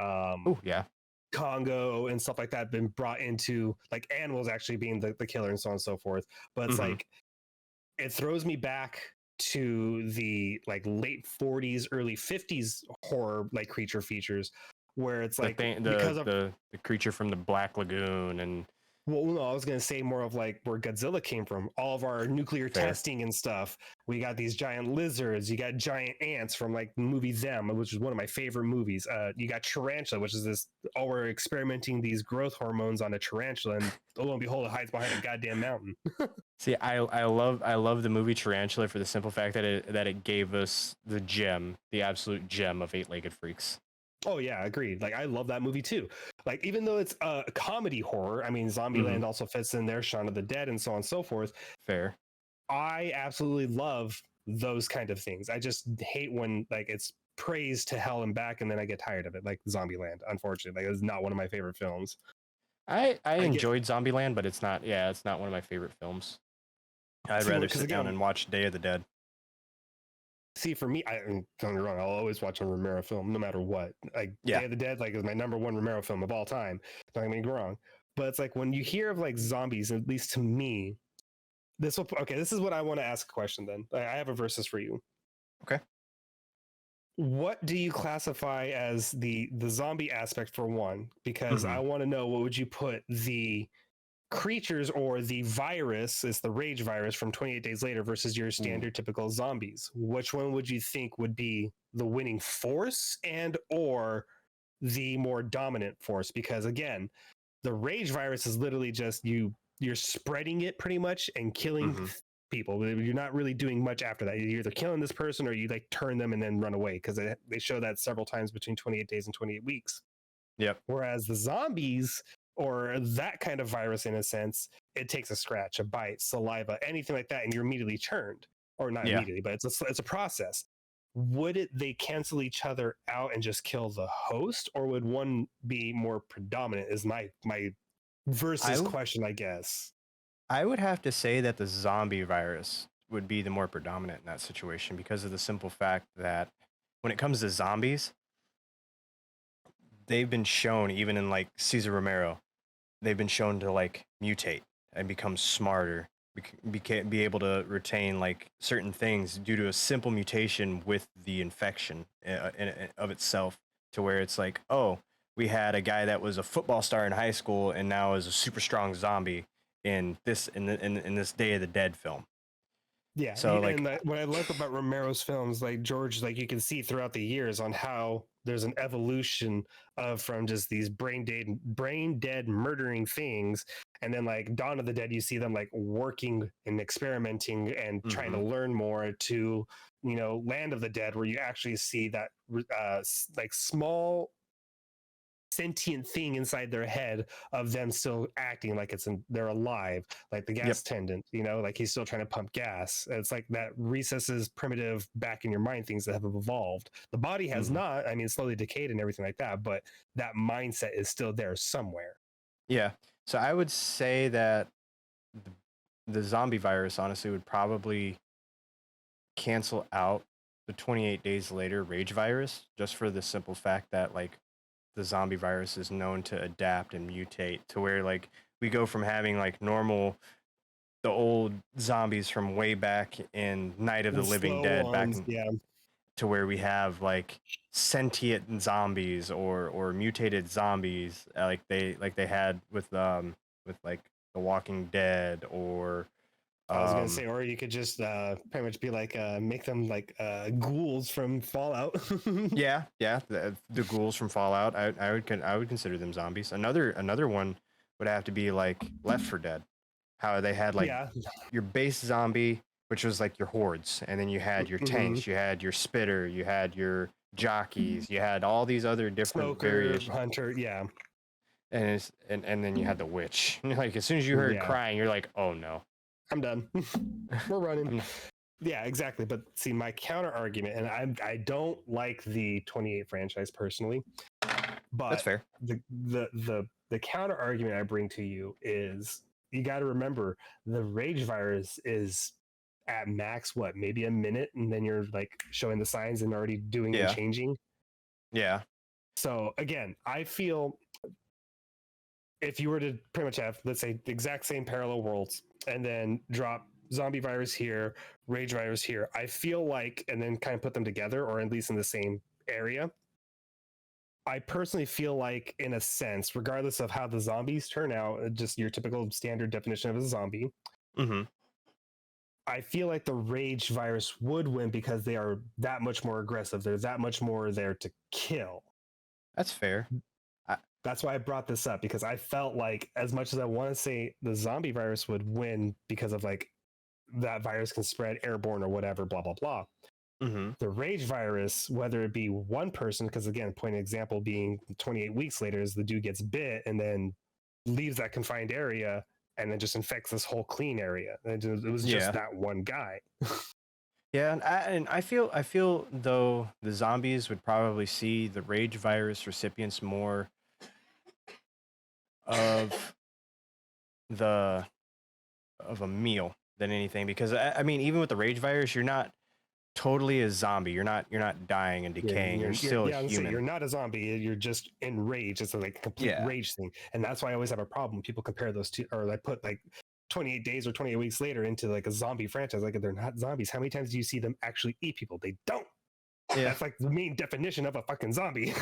Congo, and stuff like that have been brought into like animals actually being the killer and so on and so forth. But it's like it throws me back to the like late 40s, early 50s horror like creature features, where it's like because of the creature from the Black Lagoon and. Well, no, I was going to say more of like where Godzilla came from. All of our nuclear testing and stuff. We got these giant lizards. You got giant ants from like the movie Them, which is one of my favorite movies. You got Tarantula, which is this. Oh, we're experimenting these growth hormones on a tarantula, and lo and behold, it hides behind a goddamn mountain. See, I love the movie Tarantula for the simple fact that it gave us the absolute gem of Eight-Legged Freaks. Oh yeah, agreed. Like I love that movie too. Like even though it's a comedy horror, I mean Zombieland also fits in there, Shaun of the Dead and so on and so forth. Fair. I absolutely love those kind of things. I just hate when like it's praised to hell and back and then I get tired of it, like Zombieland, unfortunately. Like it's not one of my favorite films. I enjoyed Zombieland, but it's not one of my favorite films. I'd rather sit down and watch Day of the Dead. See, for me, don't get me wrong, I'll always watch a Romero film, no matter what. Like Day of the Dead, like is my number one Romero film of all time. Don't get me wrong, but it's like when you hear of like zombies, at least to me, this is what I want to ask a question. Then I have a versus for you. Okay. What do you classify as the zombie aspect for one? Because I want to know what would you put the creatures or the virus is the rage virus from 28 Days Later versus your standard typical zombies. Which one would you think would be the winning force and or the more dominant force? Because again, the rage virus is literally just you're spreading it pretty much and killing people. You're not really doing much after that. You're either killing this person or you like turn them and then run away because they show that several times between 28 days and 28 weeks. Yep. Whereas the zombies or that kind of virus, in a sense, it takes a scratch, a bite, saliva, anything like that, and you're immediately turned. Or not immediately, but it's a process. Would they cancel each other out and just kill the host, or would one be more predominant? Is my versus question, I guess. I would have to say that the zombie virus would be the more predominant in that situation because of the simple fact that when it comes to zombies, they've been shown, even in like Cesar Romero, they've been shown to like mutate and become smarter, be able to retain like certain things due to a simple mutation with the infection of itself, to where it's like, oh, we had a guy that was a football star in high school and now is a super strong zombie in this Day of the Dead film. Yeah, So like, and what I like about Romero's films, like George, like you can see throughout the years on how there's an evolution of from just these brain dead murdering things, and then like Dawn of the Dead, you see them like working and experimenting and trying to learn more, to Land of the Dead, where you actually see that like small sentient thing inside their head of them still acting like they're alive, like the gas tendant, like he's still trying to pump gas. It's like that recesses primitive back in your mind things that have evolved. The body has not, I mean, it's slowly decayed and everything like that, but that mindset is still there somewhere. Yeah. So I would say that the zombie virus honestly would probably cancel out the 28 days later rage virus, just for the simple fact that like the zombie virus is known to adapt and mutate to where like we go from having like normal, the old zombies from way back in Night of the Living Dead back in, to where we have like sentient zombies or mutated zombies, like they had with like The Walking Dead, or I was gonna say, or you could just pretty much be like make them like ghouls from Fallout. yeah, the ghouls from Fallout. I would consider them zombies. Another one would have to be like Left 4 Dead, how they had like your base zombie, which was like your hordes, and then you had your tanks, you had your spitter, you had your jockeys, you had all these other different Smoker, variations. hunter, yeah. And then you had the witch. Like as soon as you heard crying, you're like, oh no, I'm done. We're running. Yeah, exactly. But see, my counter argument, and I don't like the 28 franchise personally, but that's fair. The counter argument I bring to you is, you got to remember, the rage virus is at max maybe a minute, and then you're like showing the signs and already doing and changing. Yeah. So again, I feel if you were to pretty much have, let's say, the exact same parallel worlds, and then drop zombie virus here, rage virus here, I feel like, and then kind of put them together, or at least in the same area, I personally feel like, in a sense, regardless of how the zombies turn out, just your typical standard definition of a zombie, I feel like the rage virus would win because they are that much more aggressive. They're that much more there to kill. That's fair. That's why I brought this up, because I felt like, as much as I want to say the zombie virus would win because of like that virus can spread airborne or whatever, blah, blah, blah. The rage virus, whether it be one person, because again, point of example being 28 weeks later, is the dude gets bit and then leaves that confined area and then just infects this whole clean area. And it was just that one guy. Yeah, and I feel though the zombies would probably see the rage virus recipients more of a meal than anything, because I mean, even with the rage virus, you're not totally a zombie. You're not dying and decaying. You're still a human. You're not a zombie. You're just enraged. It's like a complete rage thing, and that's why I always have a problem. People compare those two, or like put like 28 days or 28 weeks later into like a zombie franchise. Like, they're not zombies. How many times do you see them actually eat people? They don't. That's like the main definition of a fucking zombie.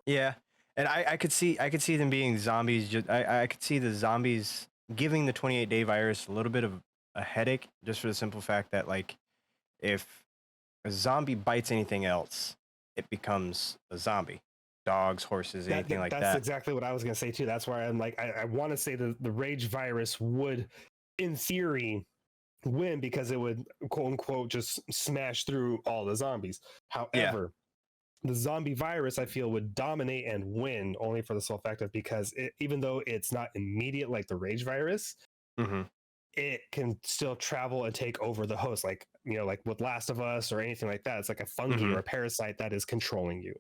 Yeah. And I could see them being zombies. I could see the zombies giving the 28-day virus a little bit of a headache, just for the simple fact that, like, if a zombie bites anything else, it becomes a zombie. Dogs, horses, anything like that. That's exactly what I was going to say too. That's why I'm like, I want to say the rage virus would, in theory, win, because it would, quote unquote, just smash through all the zombies. However, the zombie virus, I feel, would dominate and win, only for the sole fact of, because even though it's not immediate like the rage virus, it can still travel and take over the host, like, like with Last of Us or anything like that. It's like a fungi or a parasite that is controlling you,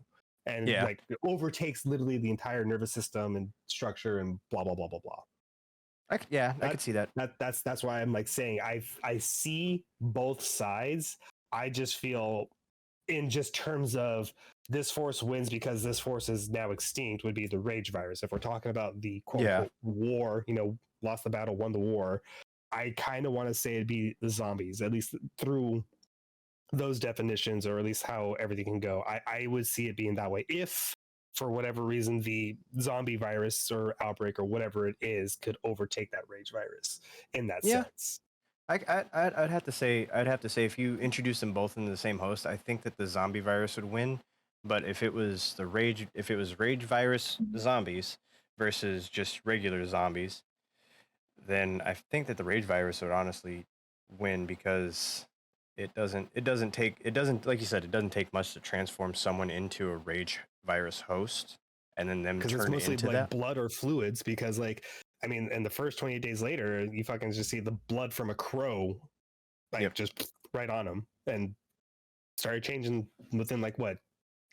and like it overtakes literally the entire nervous system and structure and blah blah blah blah blah. I could see that. That's why I'm like saying I see both sides. I just feel in just terms of this force wins because this force is now extinct would be the rage virus. If we're talking about the quote Yeah. unquote war, lost the battle, won the war, I kind of want to say it'd be the zombies, at least through those definitions, or at least how everything can go. I would see it being that way if for whatever reason the zombie virus or outbreak or whatever it is could overtake that rage virus in that Yeah. sense. I'd have to say if you introduce them both into the same host, I think that the zombie virus would win. But if it was rage virus zombies versus just regular zombies, then I think that the rage virus would honestly win because it doesn't like you said, it doesn't take much to transform someone into a rage virus host and then them Because it's turn mostly into like that. blood or fluids. Because like, I mean, in the first 28 days later, you fucking just see the blood from a crow, like Yep. just right on him, and started changing within like what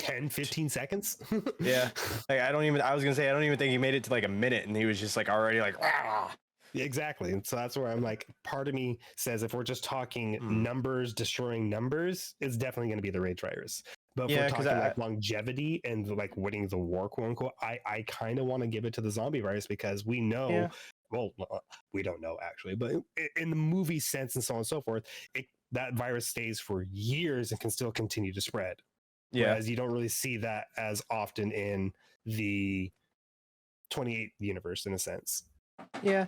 10-15 seconds. Yeah. Like I was gonna say I don't even think he made it to like a minute and he was just like already like "Rah!" Exactly. And so that's where I'm like, part of me says if we're just talking numbers, destroying numbers, it's definitely going to be the rage virus. But if Yeah, we're 'cause talking like longevity and like winning the war, quote unquote, I kind of want to give it to the zombie virus because we know, Yeah. well, we don't know actually, but in the movie sense and so on and so forth, that virus stays for years and can still continue to spread. Yeah. Whereas you don't really see that as often in the 28 universe in a sense. Yeah.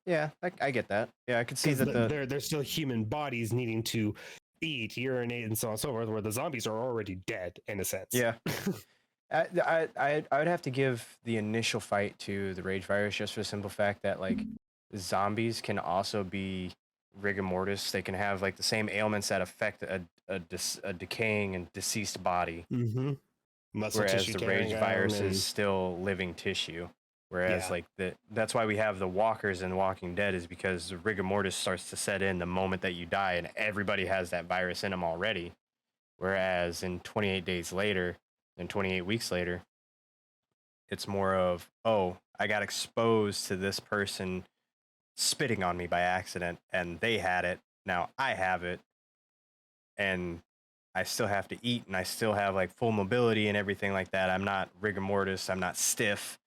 Yeah, I get that. Yeah, I could see that they're still human bodies needing to eat, urinate, and so on and so forth, where the zombies are already dead in a sense. Yeah. I would have to give the initial fight to the rage virus just for the simple fact that like zombies can also be rigor mortis. They can have like the same ailments that affect a decaying and deceased body. Mm-hmm. Whereas the rage virus is still living tissue. Whereas like that's why we have the walkers in The Walking Dead is because the rigor mortis starts to set in the moment that you die and everybody has that virus in them already. Whereas in 28 days later and 28 weeks later, it's more of, oh, I got exposed to this person spitting on me by accident and they had it. Now I have it. And I still have to eat and I still have like full mobility and everything like that. I'm not rigor mortis. I'm not stiff.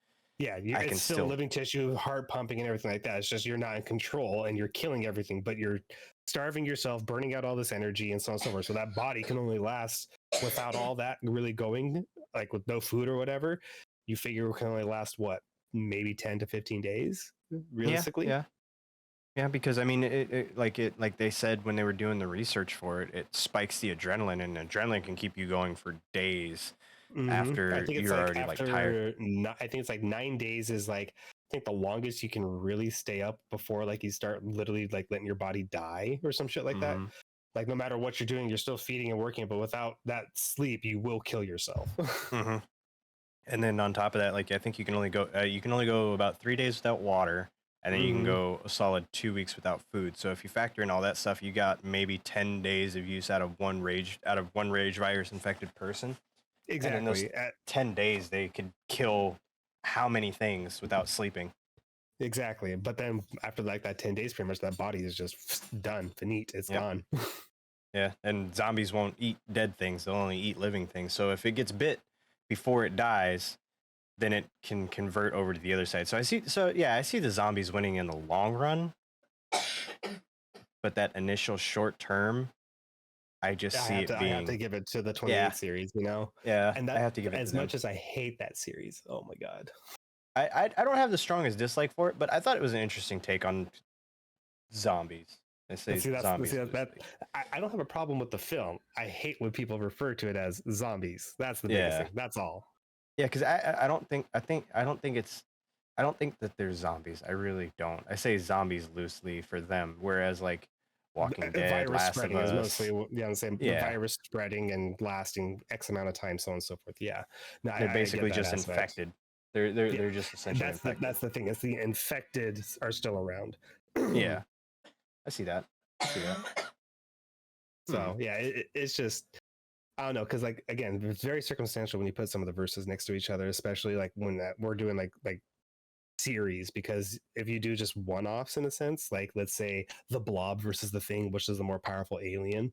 Yeah, it's still living tissue, heart pumping, and everything like that. It's just you're not in control and you're killing everything, but you're starving yourself, burning out all this energy, and so on and so forth. So that body can only last without all that really going, like with no food or whatever. You figure it can only last what, maybe 10 to 15 days, realistically. Yeah, because I mean, it like they said when they were doing the research for it, it spikes the adrenaline, and adrenaline can keep you going for days. After you're already like tired. I think it's like 9 days is like, I think the longest you can really stay up before like you start literally like letting your body die or some shit like that. Like no matter what you're doing, you're still feeding and working, but without that sleep, you will kill yourself. And then on top of that, like I think you can only go about 3 days without water, and then you can go a solid 2 weeks without food. So if you factor in all that stuff, you got maybe 10 days of use out of one rage virus infected person. Exactly. And in those 10 days, they could kill how many things without sleeping. Exactly. But then after like that 10 days, pretty much that body is just done, finite. It's gone. Yeah. And zombies won't eat dead things. They'll only eat living things. So if it gets bit before it dies, then it can convert over to the other side. So I see the zombies winning in the long run. But that initial short term, I have to give it to the 28 series, you know? Yeah. And that, I have to give it as to much as I hate that series. Oh my God. I don't have the strongest dislike for it, but I thought it was an interesting take on zombies. I don't have a problem with the film. I hate when people refer to it as zombies. That's the biggest thing. That's all. Yeah, because I don't think that they're zombies. I really don't. I say zombies loosely for them, whereas like Walking Dead, virus Last spreading of is Us, mostly the same. Virus spreading and lasting X amount of time, so on and so forth. Yeah, no, they're basically just infected. They're just essentially infected. That's the thing. It's the infected are still around. Yeah, I see that. So yeah, it's just, I don't know, because like again, it's very circumstantial when you put some of the verses next to each other, especially like when we're doing like series, because if you do just one-offs in a sense, like let's say the Blob versus the Thing, which is the more powerful alien,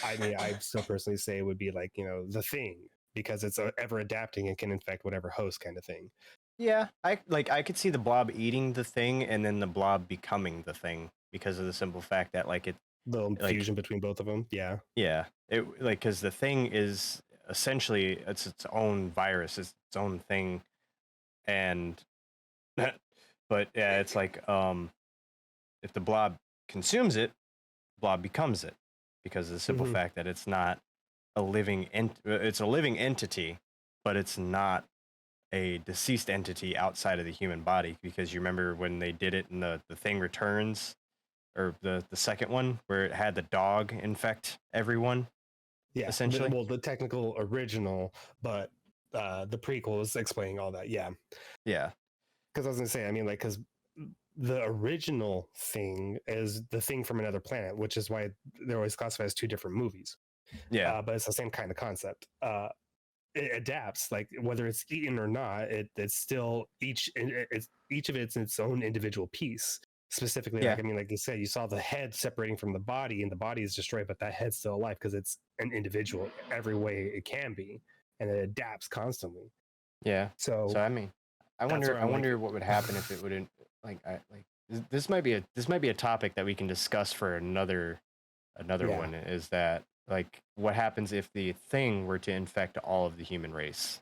I mean, I still personally say it would be like, the Thing, because it's ever adapting and can infect whatever host kind of thing. Yeah, I could see the blob eating the thing and then the blob becoming the thing because of the simple fact that like it The like fusion between both of them. Yeah. yeah, it like because the thing is essentially it's its own virus, it's its own thing, and but yeah, it's like if the blob consumes it, blob becomes it because of the simple Mhm. fact that it's not a it's a living entity, but it's not a deceased entity outside of the human body, because you remember when they did it in the Thing Returns, or the second one where it had the dog infect everyone Yeah. essentially. The technical original, but the prequel is explaining all that. Yeah. Yeah, Because I was gonna say, I mean, like, because the original Thing is the Thing from another planet, which is why they're always classified as two different movies. yeah, But it's the same kind of concept. It adapts, like whether it's eaten or not. It's still each of it's its own individual piece. Specifically, yeah, like I mean, like you said, you saw the head separating from the body, and the body is destroyed, but that head's still alive because it's an individual every way it can be, and it adapts constantly. yeah. So So I mean, that's where I I'm like, wonder what would happen if it wouldn't like I like this might be a topic that we can discuss for another yeah, one, is that like what happens if the Thing were to infect all of the human race.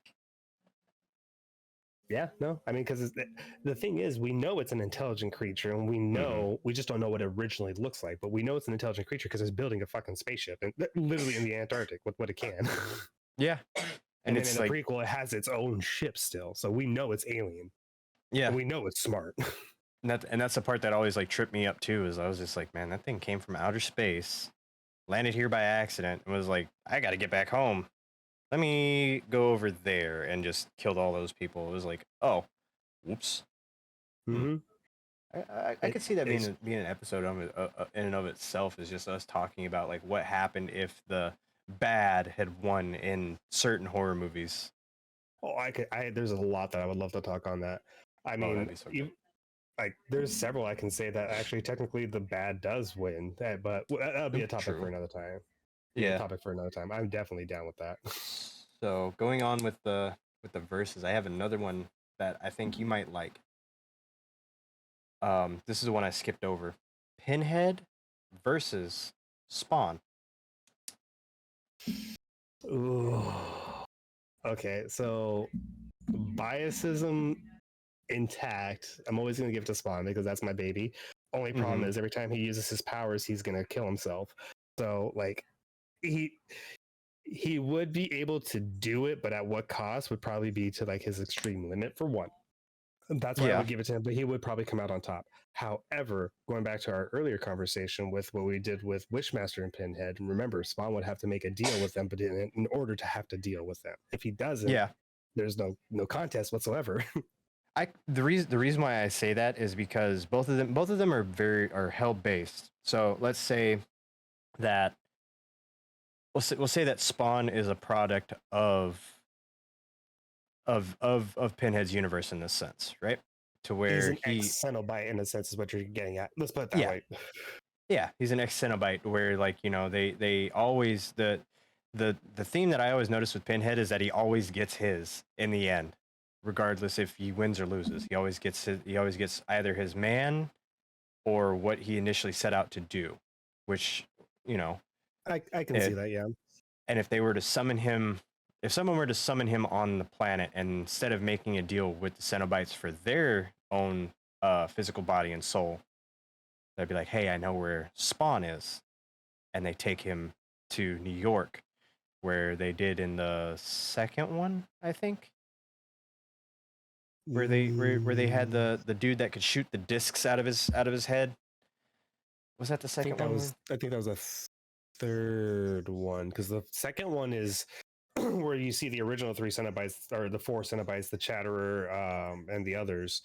yeah, no, I mean, because the thing is, we know it's an intelligent creature, and we Hmm. know we just don't know what it originally looks like, but we know it's an intelligent creature because it's building a fucking spaceship, and literally in the Antarctic with what it can. Yeah, and And then in it's the like prequel, it has its own ship still, so we know it's alien, yeah, and we know it's smart. and that's the part that always like tripped me up too, is I was just like, man, that thing came from outer space, landed here by accident, and was like, I got to get back home. Let me go over there, and just killed all those people. It was like, oh, whoops. Hmm. Mm-hmm. I could see that It's being an episode of in and of itself, is just us talking about like what happened if the bad had won in certain horror movies. oh, there's a lot that I would love to talk on that. I Oh, that'd mean, be so good. like there's several I can say that actually technically the bad does win, but that'll be a topic for True. another time. Yeah, Yeah. topic for another time. I'm definitely down with that. So going on with the verses, I have another one that I think you might like. This is the one I skipped over. Pinhead versus Spawn. Ooh. Okay, so biasism intact. I'm always going to give it to Spawn because that's my baby. Only problem Mm-hmm. is every time he uses his powers, he's going to kill himself. So like he he would be able to do it, but at what cost would probably be to like his extreme limit for one. That's why I Yeah. would give it to him, but he would probably come out on top. However, going back to our earlier conversation with what we did with Wishmaster and Pinhead, remember Spawn would have to make a deal with them, but in order to have to deal with them, if he doesn't, Yeah. there's no contest whatsoever. The reason why I say that is because both of them are hell based. So let's say that we'll say that Spawn is a product of Pinhead's universe in this sense, right? To He's where an ex Cenobite in a sense, is what you're getting at. Let's put it that yeah, way. yeah, he's an ex Cenobite, where like they always the theme that I always notice with Pinhead is that he always gets his in the end, regardless if he wins or loses. He always gets either his man or what he initially set out to do, which you know, I can see it, that, yeah. and if they were to summon him, if someone were to summon him on the planet, and instead of making a deal with the Cenobites for their own physical body and soul, they'd be like, hey, I know where Spawn is, and they take him to New York, where they did in the second one, I think, where they had Mm, the dude that could shoot the discs out of his head. Was that the second one? I think that was a third one because the second one is where you see the original three Cenobites or the four Cenobites, the Chatterer, and the others,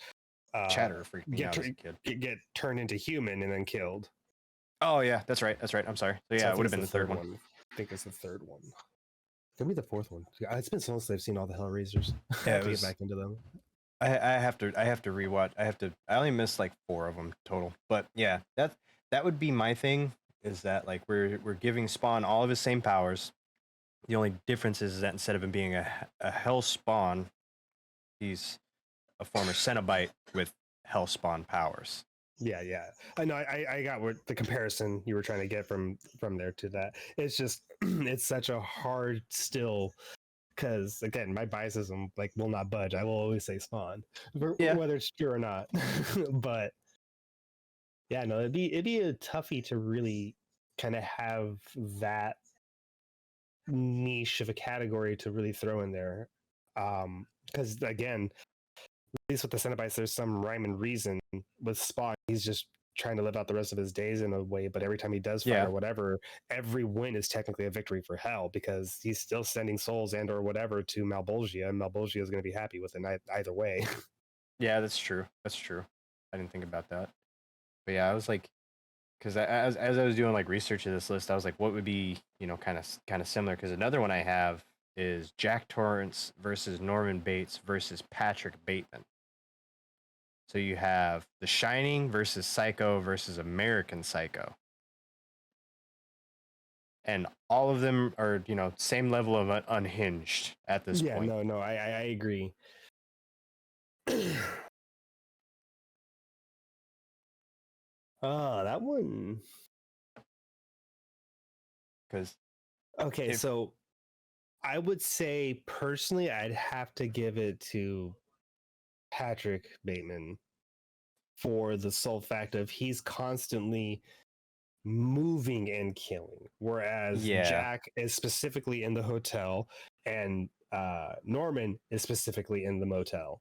uh, Chatterer freaked me get out as a kid. get turned into human and then killed. Oh yeah, that's right. That's right. I'm sorry. So So yeah, I it would think have it's been the the third third one. one. I think it's the third one. Could be the fourth one. Yeah, it's been so long since I've seen all the Hellraisers. I Yeah, have it to get was back into them. I have to rewatch. I only missed like 4 of them total. But yeah, that would be my thing. Is that like we're giving Spawn all of his same powers. The only difference is that instead of him being a Hell Spawn, he's a former Cenobite with Hell Spawn powers. Yeah, yeah. I know. I got what the comparison you were trying to get from there to that. It's just it's such a hard still because again, my biasism like will not budge. I will always say Spawn, Yeah, whether it's true or not. But yeah, no, it'd be a toughie to really kind of have that niche of a category to really throw in there. Because again, at least with the Cenobites, there's some rhyme and reason. With Spawn, he's just trying to live out the rest of his days in a way, but every time he does fight yeah, or whatever, every win is technically a victory for Hell because he's still sending souls and or whatever to Malbolgia, and Malbolgia is going to be happy with it either way. yeah. That's true. That's true. I didn't think about that. But yeah, I was like, because as I was doing like research of this list, I was like, what would be kind of similar? Because another one I have is Jack Torrance versus Norman Bates versus Patrick Bateman. So you have The Shining versus Psycho versus American Psycho. And all of them are, same level of unhinged at this Yeah, point. no, I agree. That one. Because Okay, so I would say personally, I'd have to give it to Patrick Bateman for the sole fact of he's constantly moving and killing, whereas Jack is specifically in the hotel and Norman is specifically in the motel.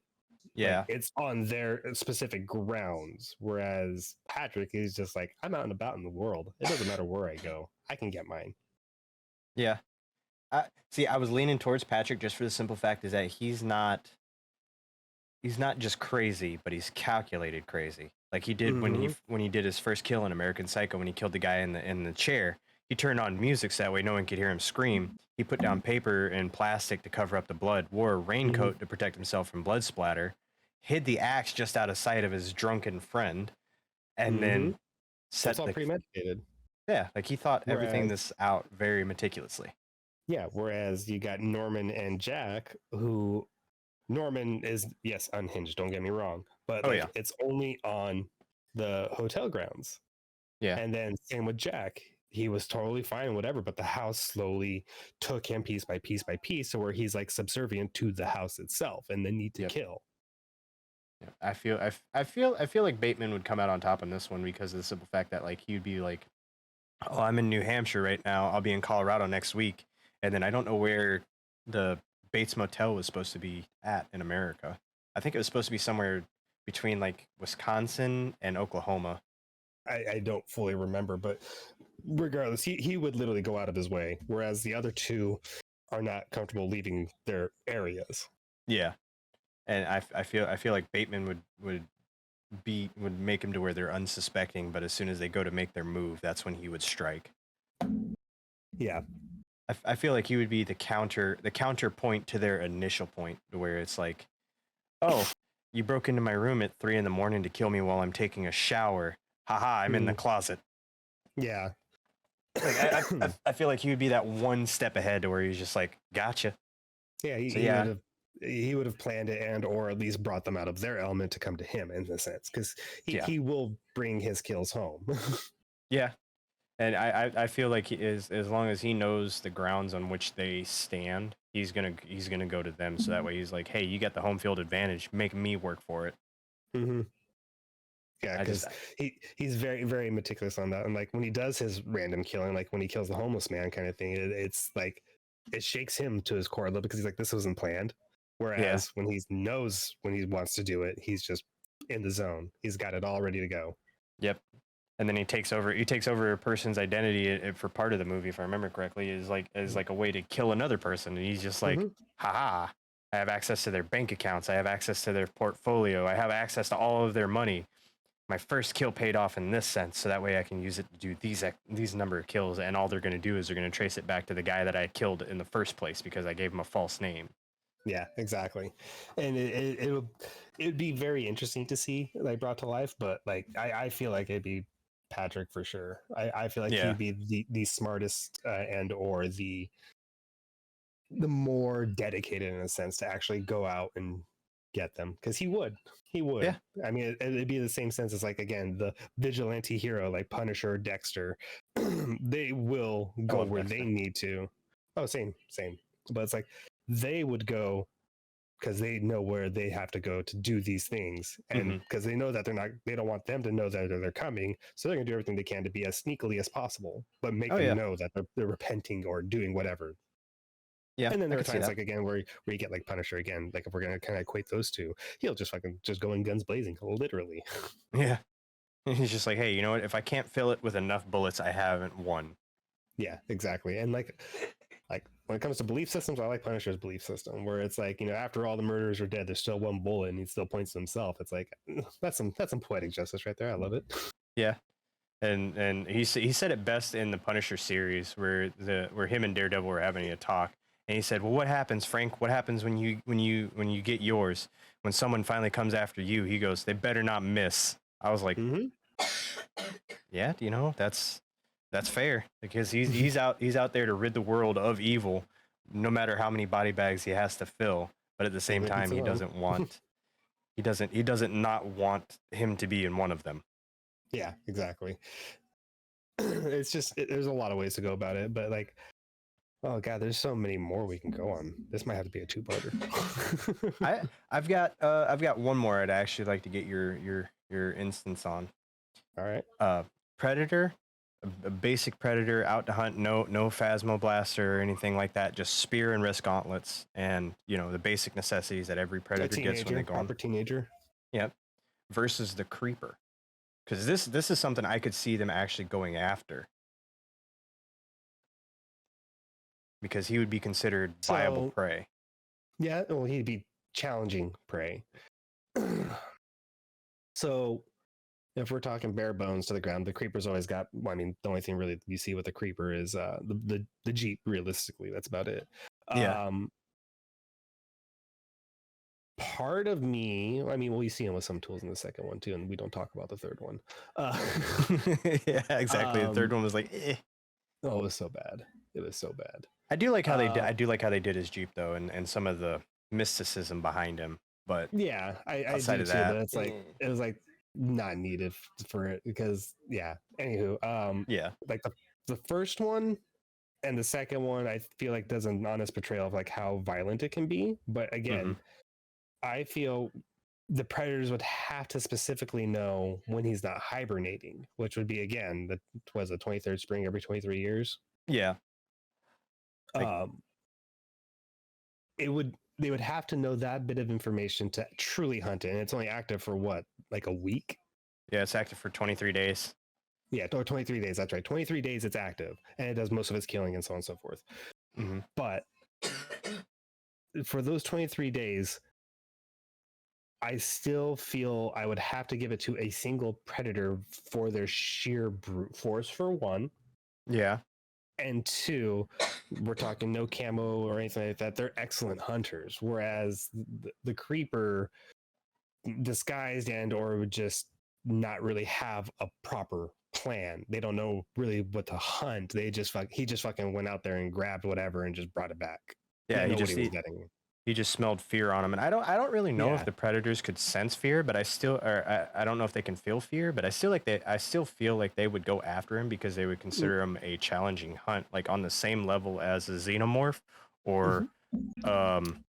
Yeah. Like, it's on their specific grounds, whereas Patrick is just like, I'm out and about in the world. It doesn't matter where I go. I can get mine. Yeah. I was leaning towards Patrick just for the simple fact is that he's not just crazy, but he's calculated crazy. Like he did when he did his first kill in American Psycho when he killed the guy in the chair. He turned on music so that way no one could hear him scream. He put down paper and plastic to cover up the blood, wore a raincoat to protect himself from blood splatter, hid the axe just out of sight of his drunken friend, and then set it's all premeditated. Yeah, like he thought everything this out very meticulously. Yeah, whereas you got Norman and Jack, who Norman is, yes, unhinged, don't get me wrong, but it's only on the hotel grounds. Yeah. And then same with Jack. He was totally fine, whatever, but the house slowly took him piece by piece by piece to where he's like subservient to the house itself and the need to kill. Yeah. I feel like Bateman would come out on top on this one because of the simple fact that like he'd be like, oh, I'm in New Hampshire right now. I'll be in Colorado next week. And then I don't know where the Bates Motel was supposed to be at in America. I think it was supposed to be somewhere between like Wisconsin and Oklahoma. I don't fully remember, but regardless, he would literally go out of his way, whereas the other two are not comfortable leaving their areas. Yeah. And I feel like Bateman would make him to where they're unsuspecting, but as soon as they go to make their move, that's when he would strike. Yeah. I feel like he would be the counterpoint to their initial point, where it's like, oh, you broke into my room at 3 a.m. to kill me while I'm taking a shower. Haha, I'm in the closet. Yeah. Like, I feel like he would be that one step ahead to where he's just like, gotcha. Yeah, he would have planned it and or at least brought them out of their element to come to him in a sense, because he will bring his kills home. Yeah. And I feel like as long as he knows the grounds on which they stand, he's gonna go to them. So that way he's like, hey, you got the home field advantage. Make me work for it. Mm-hmm. Yeah, because he's very, very meticulous on that. And like when he does his random killing, like when he kills the homeless man kind of thing, it's like it shakes him to his core a little because he's like, this wasn't planned. Whereas when he knows when he wants to do it, he's just in the zone. He's got it all ready to go. Yep. And then he takes over a person's identity for part of the movie, if I remember correctly, is like a way to kill another person. And he's just like, haha, I have access to their bank accounts. I have access to their portfolio. I have access to all of their money. My first kill paid off in this sense, so that way I can use it to do these number of kills. And all they're going to do is they're going to trace it back to the guy that I killed in the first place because I gave him a false name. Yeah, exactly. And it'd be very interesting to see like brought to life, but like I feel like it'd be Patrick for sure. I feel like Yeah. he'd be the smartest and or the more dedicated in a sense to actually go out and get them, because he would. Yeah. I mean, it'd be the same sense as like again the vigilante hero like Punisher, Dexter. They will go love where Dexter. they need to. Oh, same, but it's like they would go because they know where they have to go to do these things, and because they know that they don't want them to know that they're coming, so they're gonna do everything they can to be as sneakily as possible, but make them know that they're repenting or doing whatever. Yeah. And then there I are could see times that. like again where you get like Punisher again, like if we're gonna kind of equate those two, he'll just fucking just go in guns blazing, literally. Yeah. He's just like, hey, you know what? If I can't fill it with enough bullets, I haven't won. Yeah, exactly. And like when it comes to belief systems, I like Punisher's belief system, where it's like, you know, after all the murderers are dead, there's still one bullet, and he still points to himself. It's like that's some poetic justice right there. I love it. Yeah. And he said it best in the Punisher series where him and Daredevil were having a talk, and he said, "Well, what happens, Frank? What happens when you get yours? When someone finally comes after you?" He goes, "They better not miss." I was like, "Yeah, you know, that's fair, because he's out there to rid the world of evil, no matter how many body bags he has to fill. But at the same time, he doesn't not want him to be in one of them." Yeah, exactly. It's just there's a lot of ways to go about it, but like, oh god, there's so many more we can go on. This might have to be a two-parter. I've got one more I'd actually like to get your instance on. All right. Predator, a basic predator out to hunt, no phasmoblaster or anything like that, just spear and wrist gauntlets, and you know the basic necessities that every predator gets when they go on. Proper teenager. Yep. Versus the creeper, because this is something I could see them actually going after, because he would be considered viable prey. Yeah, well, he'd be challenging prey. So if we're talking bare bones to the ground, the creeper's always got, I mean, the only thing really you see with the creeper is the Jeep, realistically. That's about it. Yeah. Part of me, I mean, well, you see him with some tools in the second one too, and we don't talk about the third one. Yeah, exactly. The third one was like, eh. Oh, it was so bad. It was so bad. I do like how they did. I do like how they did his Jeep though, and some of the mysticism behind him. But yeah, I outside do of too. that, But it's like it was like not needed for it because yeah. Anywho, yeah, like the first one and the second one, I feel like does an honest portrayal of like how violent it can be. But again, I feel the predators would have to specifically know when he's not hibernating, which would be again the 23rd spring every 23 years. Yeah. They would have to know that bit of information to truly hunt it, and it's only active for what, like a week? Yeah, it's active for 23 days. Yeah, or 23 days. That's right. 23 days it's active, and it does most of its killing and so on and so forth. But for those 23 days, I still feel I would have to give it to a single predator for their sheer brute force, for one. Yeah. And two, we're talking no camo or anything like that. They're excellent hunters, whereas the creeper, disguised and or would just not really have a proper plan. They don't know really what to hunt. He just fucking went out there and grabbed whatever and just brought it back. Yeah, he just smelled fear on him, and I don't really know if the predators could sense fear, but I don't know if they can feel fear, but I still feel like they would go after him because they would consider him a challenging hunt, like on the same level as a xenomorph or an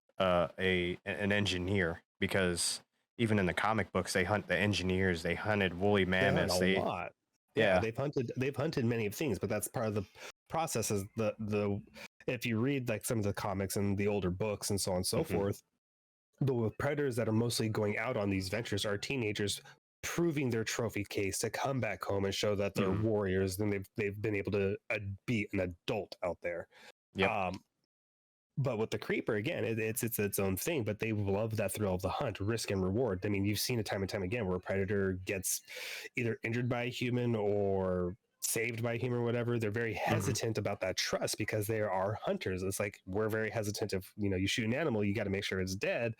engineer, because even in the comic books they hunt the engineers, they hunted woolly mammoths, a lot. Yeah, they've hunted many things, but that's part of the process. Is the if you read like some of the comics and the older books and so on and so forth, the predators that are mostly going out on these ventures are teenagers proving their trophy case to come back home and show that they're warriors, and they've been able to be an adult out there. But with the creeper, again, it's its own thing, but they love that thrill of the hunt, risk and reward. I mean, you've seen it time and time again where a predator gets either injured by a human or saved by a human or whatever. They're very hesitant about that trust because they are hunters. It's like, we're very hesitant if, you shoot an animal, you got to make sure it's dead.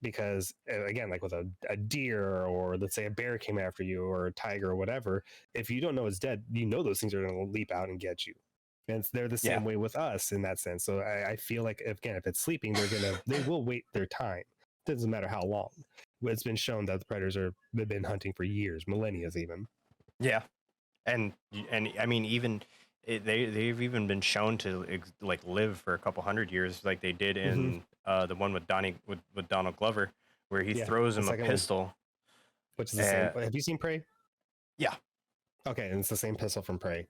because again, like with a deer, or let's say a bear came after you, or a tiger or whatever, if you don't know it's dead, you know those things are going to leap out and get you. And they're the Yeah. same way with us in that sense. So I feel like, again, if it's sleeping, they will wait their time. Doesn't matter how long. It's been shown that the predators they've been hunting for years, millennia even. Yeah, and I mean, even they've even been shown to like live for a couple hundred years, like they did in the one with with Donald Glover, where he throws him a pistol, which is the same. Have you seen Prey? Yeah. Okay, and it's the same pistol from Prey.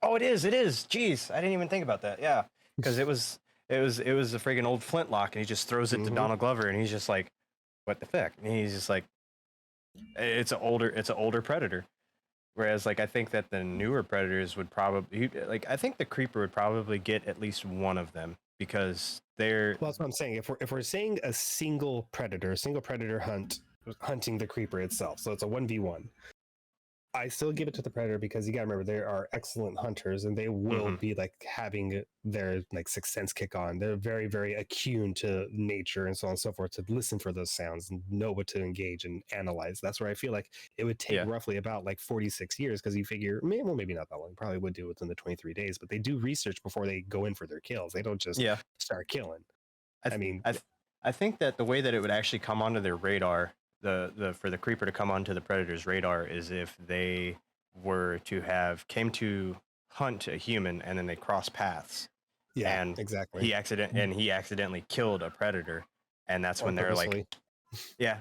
Oh, it is. It is. Jeez, I didn't even think about that. Yeah, because it was a friggin' old flintlock, and he just throws it to Donald Glover, and he's just like, "What the fuck?" And he's just like, "It's an older predator." Whereas, like, I think that the newer predators would probably, like, I think the creeper would probably get at least one of them because they're. Well, that's what I'm saying. If we're saying a single predator hunting the creeper itself, so it's a 1v1. I still give it to the predator because you got to remember they are excellent hunters and they will be like having their like sixth sense kick on. They're very, very attuned to nature and so on and so forth to listen for those sounds and know what to engage and analyze. That's where I feel like it would take roughly about like 46 years because you figure, maybe not that long, probably would do within the 23 days, but they do research before they go in for their kills. They don't just start killing. I think that the way that it would actually come onto their radar, for the creeper to come onto the predator's radar, is if they were to came to hunt a human and then they cross paths. Yeah, and exactly. He accidentally killed a predator, and that's when they're like,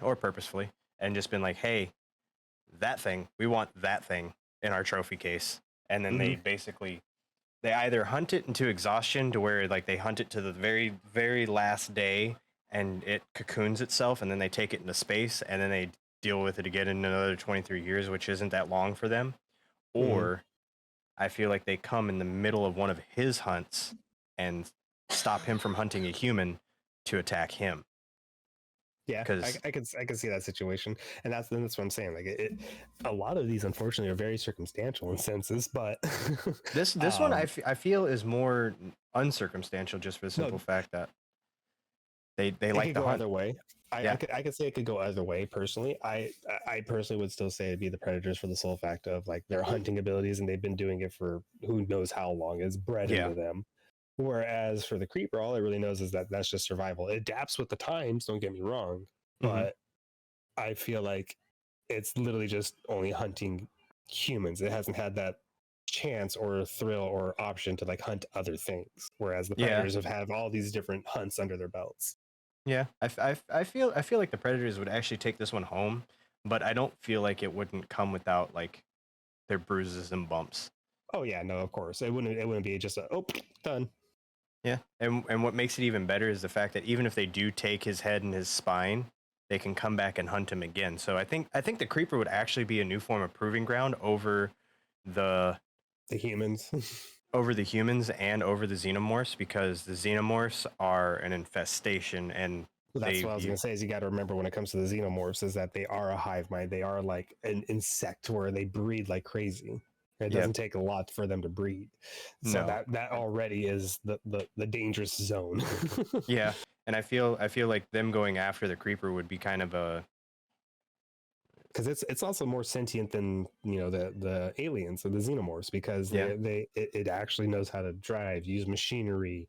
or purposefully, and just been like, hey, we want that thing in our trophy case, and then they either hunt it into exhaustion to where like they hunt it to the very, very last day and it cocoons itself, and then they take it into space, and then they deal with it again in another 23 years, which isn't that long for them. Or I feel like they come in the middle of one of his hunts and stop him from hunting a human to attack him. Yeah, I can see that situation, and that's what I'm saying. Like a lot of these, unfortunately, are very circumstantial in senses. But this one, I feel is more uncircumstantial, just for the simple fact that they like to hunt. Either way. I could say it could go either way. Personally, I personally would still say it'd be the predators for the sole fact of like their hunting abilities, and they've been doing it for who knows how long. It's bred into them. Whereas for the creeper, all it really knows is that that's just survival. It adapts with the times, don't get me wrong, but I feel like it's literally just only hunting humans. It hasn't had that chance or thrill or option to like hunt other things. Whereas the predators have all these different hunts under their belts. Yeah, I feel like the predators would actually take this one home, but I don't feel like it wouldn't come without like their bruises and bumps. Oh yeah, no, of course it wouldn't be just done. Yeah, and what makes it even better is the fact that even if they do take his head and his spine, they can come back and hunt him again. So I think the creeper would actually be a new form of proving ground over the humans. Over the humans and over the xenomorphs, because the xenomorphs are an infestation, and that's what I was going to say. Is you got to remember when it comes to the xenomorphs is that they are a hive mind. They are like an insect where they breed like crazy. It doesn't take a lot for them to breed. So that already is the dangerous zone. Yeah, and I feel like them going after the creeper would be kind of a, because it's also more sentient than the aliens or the xenomorphs, because it actually knows how to drive, use machinery,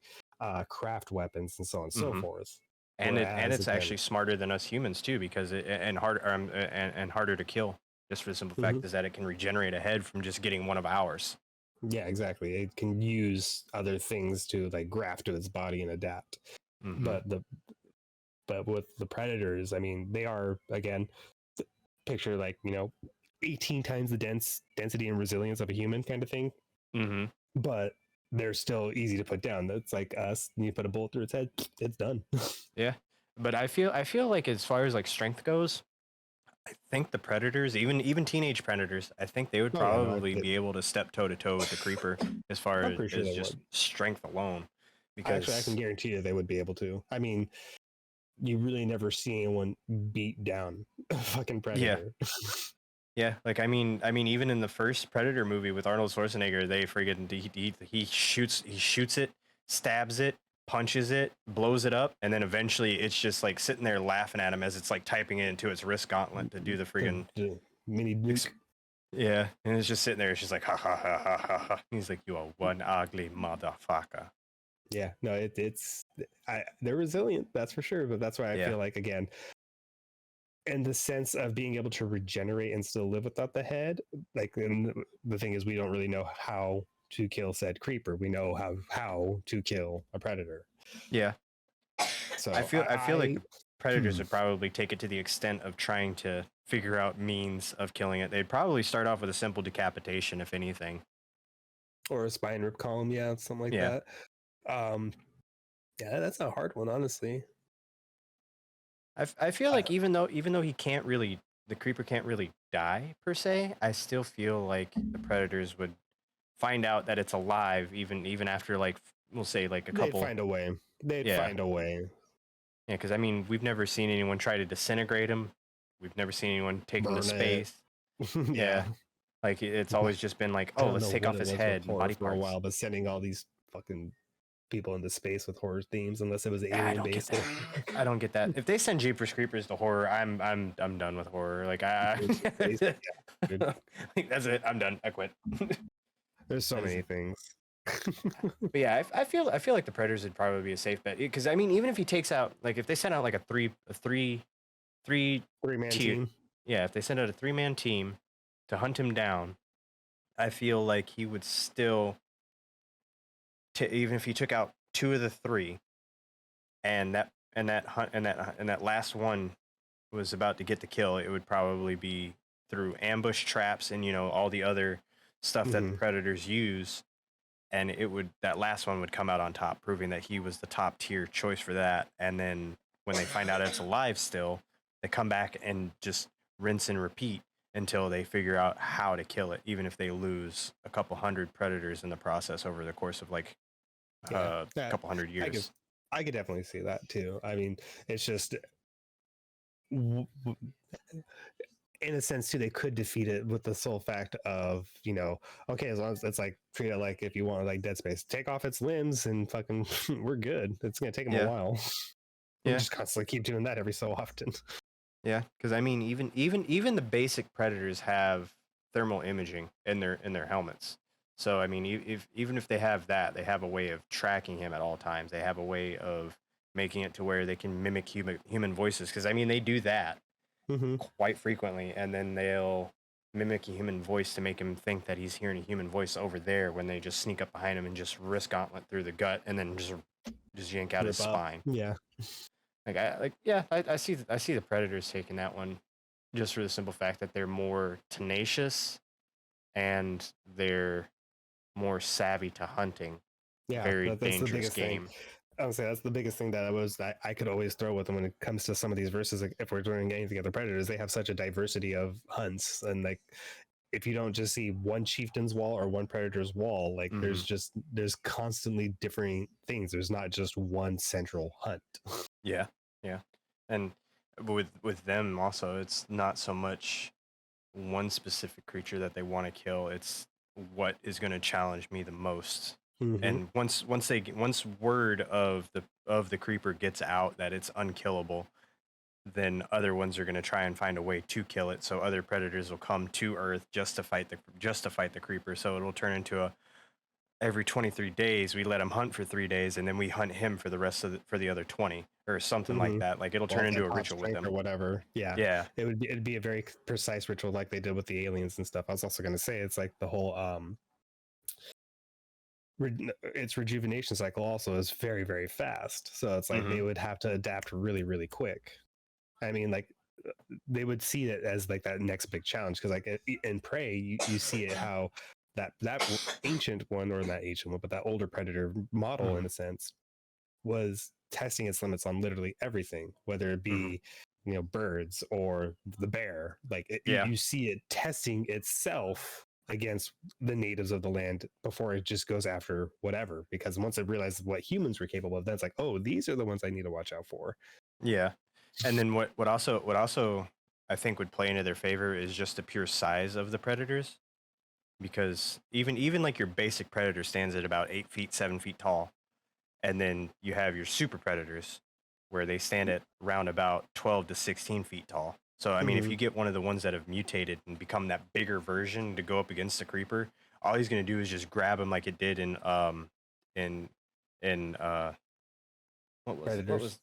craft weapons, and so on and so forth. And it's actually smarter than us humans too, because and harder to kill. Just for the simple fact is that it can regenerate a head from just getting one of ours. Yeah, exactly. It can use other things to like graft to its body and adapt. But with the predators, I mean, they are, again, picture like 18 times the density and resilience of a human kind of thing. But they're still easy to put down. That's like us. You put a bullet through its head, it's done. Yeah, but I feel like as far as like strength goes, I think the predators, even teenage predators, I think they would probably be able to step toe to toe with the creeper as far as just strength alone. Because actually, I can guarantee you they would be able to. I mean, you really never see anyone beat down a fucking predator. Yeah, like I mean, even in the first Predator movie with Arnold Schwarzenegger, they he shoots it, stabs it, punches it, blows it up, and then eventually it's just like sitting there laughing at him as it's like typing it into its wrist gauntlet to do the friggin' The mini nuke. yeah, and it's just sitting there. It's just like ha ha ha ha ha ha. He's like, "You are one ugly motherfucker." Yeah, no, they're resilient, that's for sure. But that's why I Yeah. feel like, again, in the sense of being able to regenerate and still live without the head, like, and the thing is, we don't really know how to kill said creeper. We know how to kill a predator. Yeah, So I feel like the predators Hmm. would probably take it to the extent of trying to figure out means of killing it. They'd probably start off with a simple decapitation, if anything. Or a spine rip column, yeah, something like Yeah. that. Yeah, that's a hard one, honestly. I feel Uh, like even though he can't really the creeper can't really die per se, I still feel like the predators would find out that it's alive even after like we'll say like a They'd couple find a way. They'd yeah find a way. yeah because I mean we've never seen anyone try to disintegrate him. We've never seen anyone take him to Burn it. space. Yeah. Yeah, like it's always just been like, I oh, don't let's know take what off it his was head with and horror body for a parts. while, but sending all these fucking people into space with horror themes, unless it was I alien don't get based. that. I don't get that. If they send Jeepers Creepers to horror, I'm done with horror. Like Yeah, dude. like that's it. I'm done. I quit. There's so That is- many things. But yeah, I feel like the Predators would probably be a safe bet because I mean, even if he takes out like if they send out like a three 3-man tier, team. yeah, if they send out a 3-man team to hunt him down, I feel like he would still, even if he took out 2 of the 3, and that last one was about to get the kill, it would probably be through ambush traps and all the other stuff that the Mhm. Predators use, and that last one would come out on top, proving that he was the top tier choice for that. And then when they find out it's alive still, they come back and just rinse and repeat until they figure out how to kill it, even if they lose a couple hundred Predators in the process over the course of like Yeah, a couple hundred I could, years. I could definitely see that too. I mean, it's just w- w- in a sense too, they could defeat it with the sole fact of, okay, as long as it's like treat it like if you want like Dead Space, take off its limbs and fucking we're good. It's gonna take them Yeah. a while. Yeah. Just constantly keep doing that every so often. Yeah, because I mean, even the basic Predators have thermal imaging in their helmets. So I mean, even if they have that, they have a way of tracking him at all times. They have a way of making it to where they can mimic human voices. Because I mean, they do that Mm-hmm. quite frequently, and then they'll mimic a human voice to make him think that he's hearing a human voice over there when they just sneak up behind him and just wrist gauntlet through the gut and then just yank out his Rip up. spine. Yeah. I see the Predators taking that one just for the simple fact that they're more tenacious and they're more savvy to hunting. Yeah. Very That's the dangerous biggest game. thing. I would say that's the biggest thing that I could always throw with them when it comes to some of these verses. Like, if we're doing anything other Predators, they have such a diversity of hunts, and like if you don't just see one chieftain's wall or one predator's wall, like there's constantly differing things. There's not just one central hunt. Yeah, yeah, and with them also, it's not so much one specific creature that they want to kill. It's what is going to challenge me the most. Mhm. And once word of the creeper gets out that it's unkillable, then other ones are going to try and find a way to kill it. So other predators will come to Earth just to fight the creeper. So it will turn into every 23 days we let him hunt for 3 days, and then we hunt him for for the other 20 or something like Mhm. that. Like it'll Well, turn if into they a pop ritual with strength them. or whatever. Yeah. Yeah, It'd be a very precise ritual like they did with the aliens and stuff. I was also going to say it's like the whole its rejuvenation cycle also is very, very fast. So it's like they would have to adapt really, really quick. I mean, like they would see it as like that next big challenge because like in Prey, you see it how that ancient one, or not ancient one, but that older predator model in a sense was testing its limits on literally everything, whether it be birds or the bear. Like you see it testing itself against the natives of the land before it just goes after whatever, because once it realizes what humans were capable of, then it's like, oh, these are the ones I need to watch out for. Yeah. And then what also I think would play into their favor is just the pure size of the predators, because even like your basic predator stands at about 8 feet, 7 feet tall, And then you have your super predators, where they stand at around about 12 to 16 feet tall. So I mean, if Mhm. you get one of the ones that have mutated and become that bigger version to go up against the creeper, all he's gonna do is just grab him like it did in in what Predators. was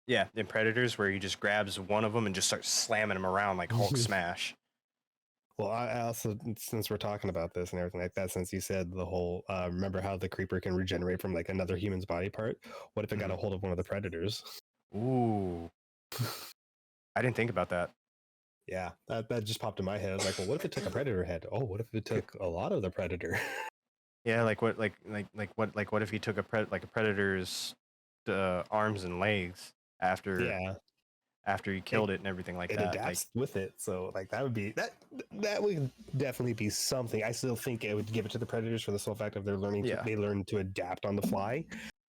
yeah, in Predators, where he just grabs one of them and just starts slamming him around like Hulk smash. Well, I also, since we're talking about this and everything like that, since you said the whole, remember how the creeper can regenerate from like another human's body part? What if it got a hold of one of the predators? Ooh, I didn't think about that. Yeah, that just popped in my head. I was like, well, what if it took a predator head? Oh, what if it took a lot of the predator? Yeah, what if he took like a predator's arms and legs after Yeah, after he it, killed it and everything like it that? Like, adapts with it. So like that would be that would definitely be something. I still think it would give it to the predators for the sole fact of they're learning to yeah, they learn to adapt on the fly.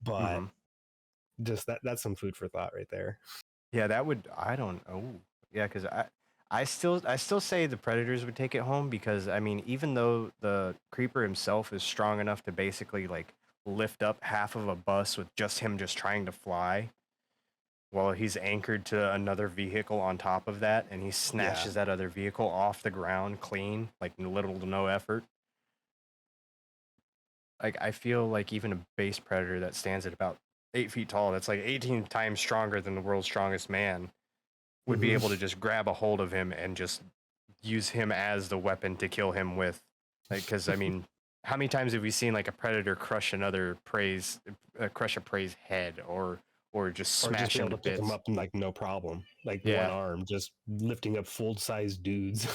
But hmm just that's some food for thought right there. yeah, that would I don't oh yeah, because I still say the predators would take it home because I mean even though the creeper himself is strong enough to basically like lift up half of a bus with just him just trying to fly, well, he's anchored to another vehicle on top of that, and he Yeah, snatches that other vehicle off the ground clean, like little to no effort. Like I feel like even a base predator that stands at about 8 feet tall, that's like 18 times stronger than the world's strongest man, would be hmm able to just grab a hold of him and just use him as the weapon to kill him with. Like, because I mean, how many times have we seen like a predator crush a prey's head, or just or just smash be him able to to pick them bits? up like no problem, like one Yeah, arm, just lifting up full size dudes.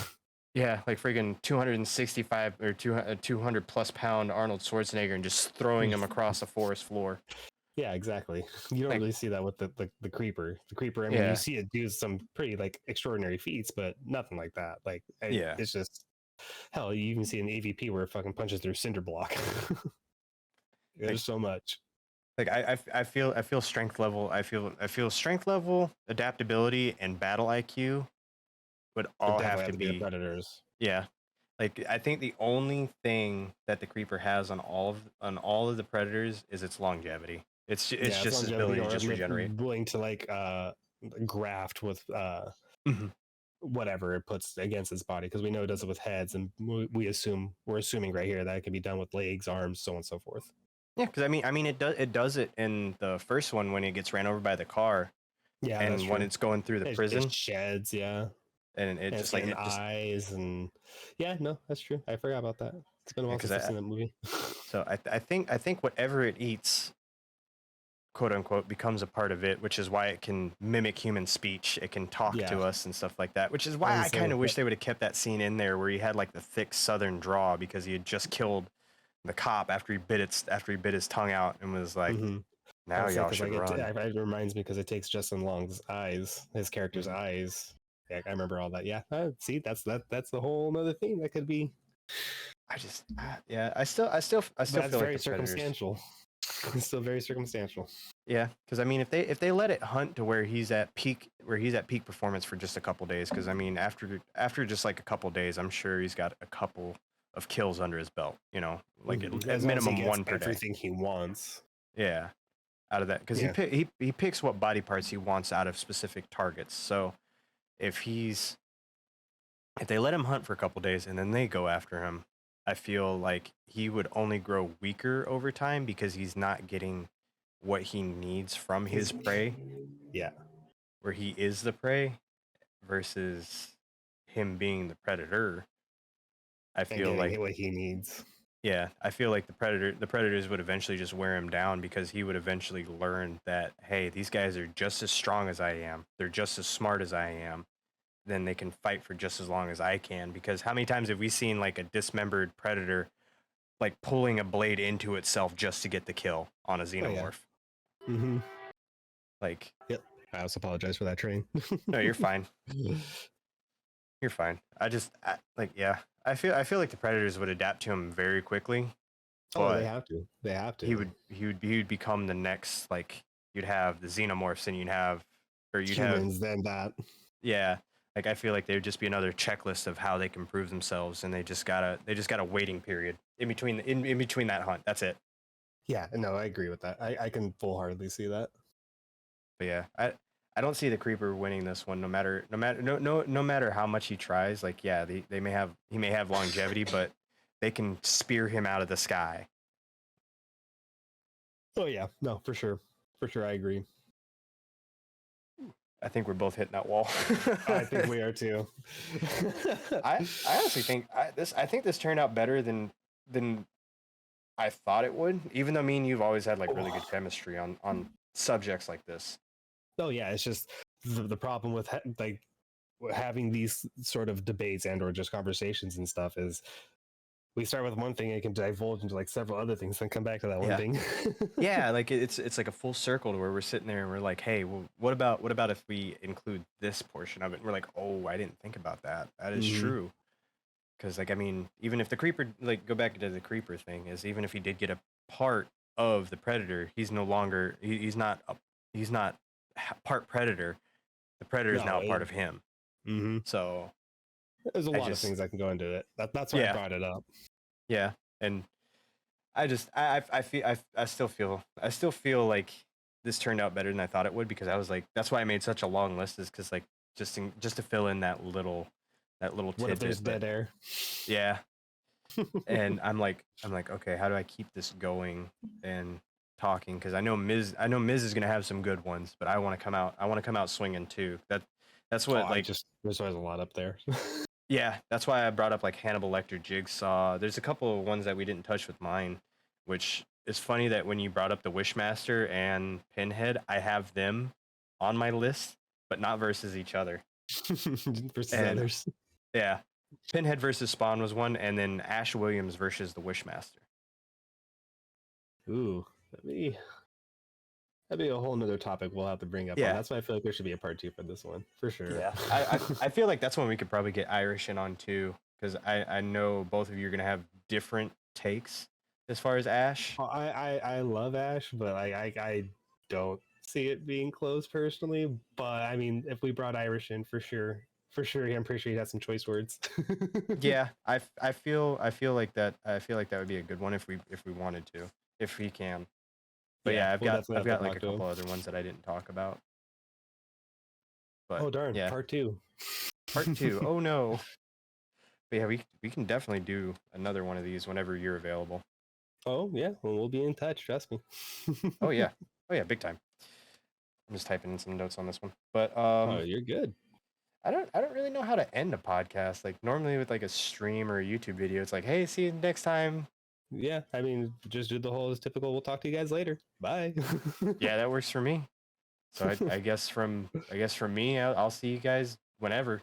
yeah, like friggin' 265 or 200 plus pound Arnold Schwarzenegger and just throwing him across the forest floor. Yeah, exactly. You don't Like, really see that with the creeper. The creeper, I mean, you yeah, see it do some pretty like extraordinary feats, but nothing like that. Like yeah. it's just hell. You even see an AVP where it fucking punches through cinder block. Like, There's so much. I feel strength level. I feel strength level, adaptability, and battle IQ would Would all definitely have have to to be the be. predators. Yeah. Like I think the only thing that the creeper has on all of the predators is its longevity. It's Yeah, it's just its longevity ability to or just regenerate. willing to like graft with Mhm. whatever it puts against its body because we know it does it with heads, and we're assuming right here that it can be done with legs, arms, so on and so forth. Yeah, because I mean it does it in the first one when it gets ran over by the car, Yeah, that's and when true. it's going through the It prison, sheds, yeah. and it And it's just like getting it just eyes and yeah, no, that's true. I forgot about that. It's been a while because since I've seen that movie. I think whatever it eats, quote unquote, becomes a part of it, which is why it can mimic human speech. It can talk Yeah, to us and stuff like that, which is I why was I gonna kind say of that. wish they would have kept that scene in there where he had like the thick southern draw because he had just killed the cop after he bit his tongue out and was like, Mm-hmm. I now would say y'all because should like run. it reminds me because it takes Justin Long's eyes, his character's Mhm. eyes. Yeah, I remember all that. Yeah, see, that's the whole other thing that could be, Yeah, I still but that's feel like very the predators. circumstantial. It's still very circumstantial. Yeah, because I mean, if they let it hunt to where he's at peak performance for just a couple days, because I mean, after just like a couple days, I'm sure he's got a couple of kills under his belt. Like at As long as he minimum gets one per day. everything he wants. Yeah, out of that, because he Yeah. pick, he picks what body parts he wants out of specific targets. So if he's if they let him hunt for a couple days and then they go after him, I feel like he would only grow weaker over time because he's not getting what he needs from his He's prey, yeah, where he is the prey versus him being the predator. I and feel getting like what he needs. yeah, I feel like the predators would eventually just wear him down because he would eventually learn that hey, these guys are just as strong as I am. They're just as smart as I am. Then they can fight for just as long as I can because how many times have we seen like a dismembered predator like pulling a blade into itself just to get the kill on a Oh yeah. xenomorph? Mm-hmm. Like, Yep. I also apologize for that train. no, you're fine. You're fine. Like yeah. I feel like the predators would adapt to him very quickly, Oh, they but have to. They have he to. would he would he would become the next like you'd have the xenomorphs and you'd have Humans than that. yeah, like I feel like they would just be another checklist of how they can prove themselves and they just got a waiting period in between that hunt. That's it. Yeah, no, I agree with that. I can full heartedly see that. But yeah, I don't see the creeper winning this one. No matter how much he tries. Like yeah, he may have longevity, but they can spear him out of the sky. Oh yeah, no, for sure, I agree. I think we're both hitting that wall. I think we are too. I honestly think I think this turned out better than I thought it would. Even though me and you've always had like really good chemistry on subjects like this. Oh yeah, it's just the problem with like having these sort of debates and or just conversations and stuff is we start with one thing and it can divulge into like several other things and come back to that one Yeah. thing. Yeah, like it's like a full circle to where we're sitting there and we're like, hey, well, what about if we include this portion of it? And we're like, oh, I didn't think about that. That is Mhm. true. Because like I mean, even if the creeper, like go back to the creeper thing, is even if he did get a part of the predator, he's no longer he's not part predator. The predator is No, now a part of him. mm-hmm. So There's a I lot of just things that can go into it. That's why I yeah brought it up. yeah, and I feel I still feel like this turned out better than I thought it would because I was like that's why I made such a long list is because like just to fill in that little What if there's tidbit. But dead air? yeah, and I'm like okay, how do I keep this going and talking? Because I know Miz is gonna have some good ones, but I want to come out swinging too. That's what like there's always a lot up there. yeah, that's why I brought up like Hannibal Lecter, Jigsaw. There's a couple of ones that we didn't touch with mine, which is funny that when you brought up the Wishmaster and Pinhead, I have them on my list, but not versus each other. Versus And others. yeah, Pinhead versus Spawn was one, and then Ash Williams versus the Wishmaster. Ooh, that'd be a whole nother topic we'll have to bring up. Yeah. That's why I feel like there should be a part 2 for this one for sure. Yeah, I feel like that's when we could probably get Irish in on too, because I know both of you are gonna have different takes as far as Ash. I love Ash, but I don't see it being close personally. But I mean, if we brought Irish in for sure, I'm pretty sure he has some choice words. Yeah, I feel like that would be a good one if we wanted to, if we can. But yeah, we'll I've definitely have got to like a talk to him. couple other ones that I didn't talk about. But Oh darn, yeah, part 2. part 2. Oh no. But yeah, we can definitely do another one of these whenever you're available. Oh yeah, well, we'll be in touch. Trust me. Oh yeah, big time. I'm just typing in some notes on this one, but Oh, you're good. I don't really know how to end a podcast. Like normally with like a stream or a YouTube video, it's like, hey, see you next time. Yeah, I mean, just do the whole typical. We'll talk to you guys later. Bye. Yeah, that works for me. So I guess from me, I'll see you guys whenever.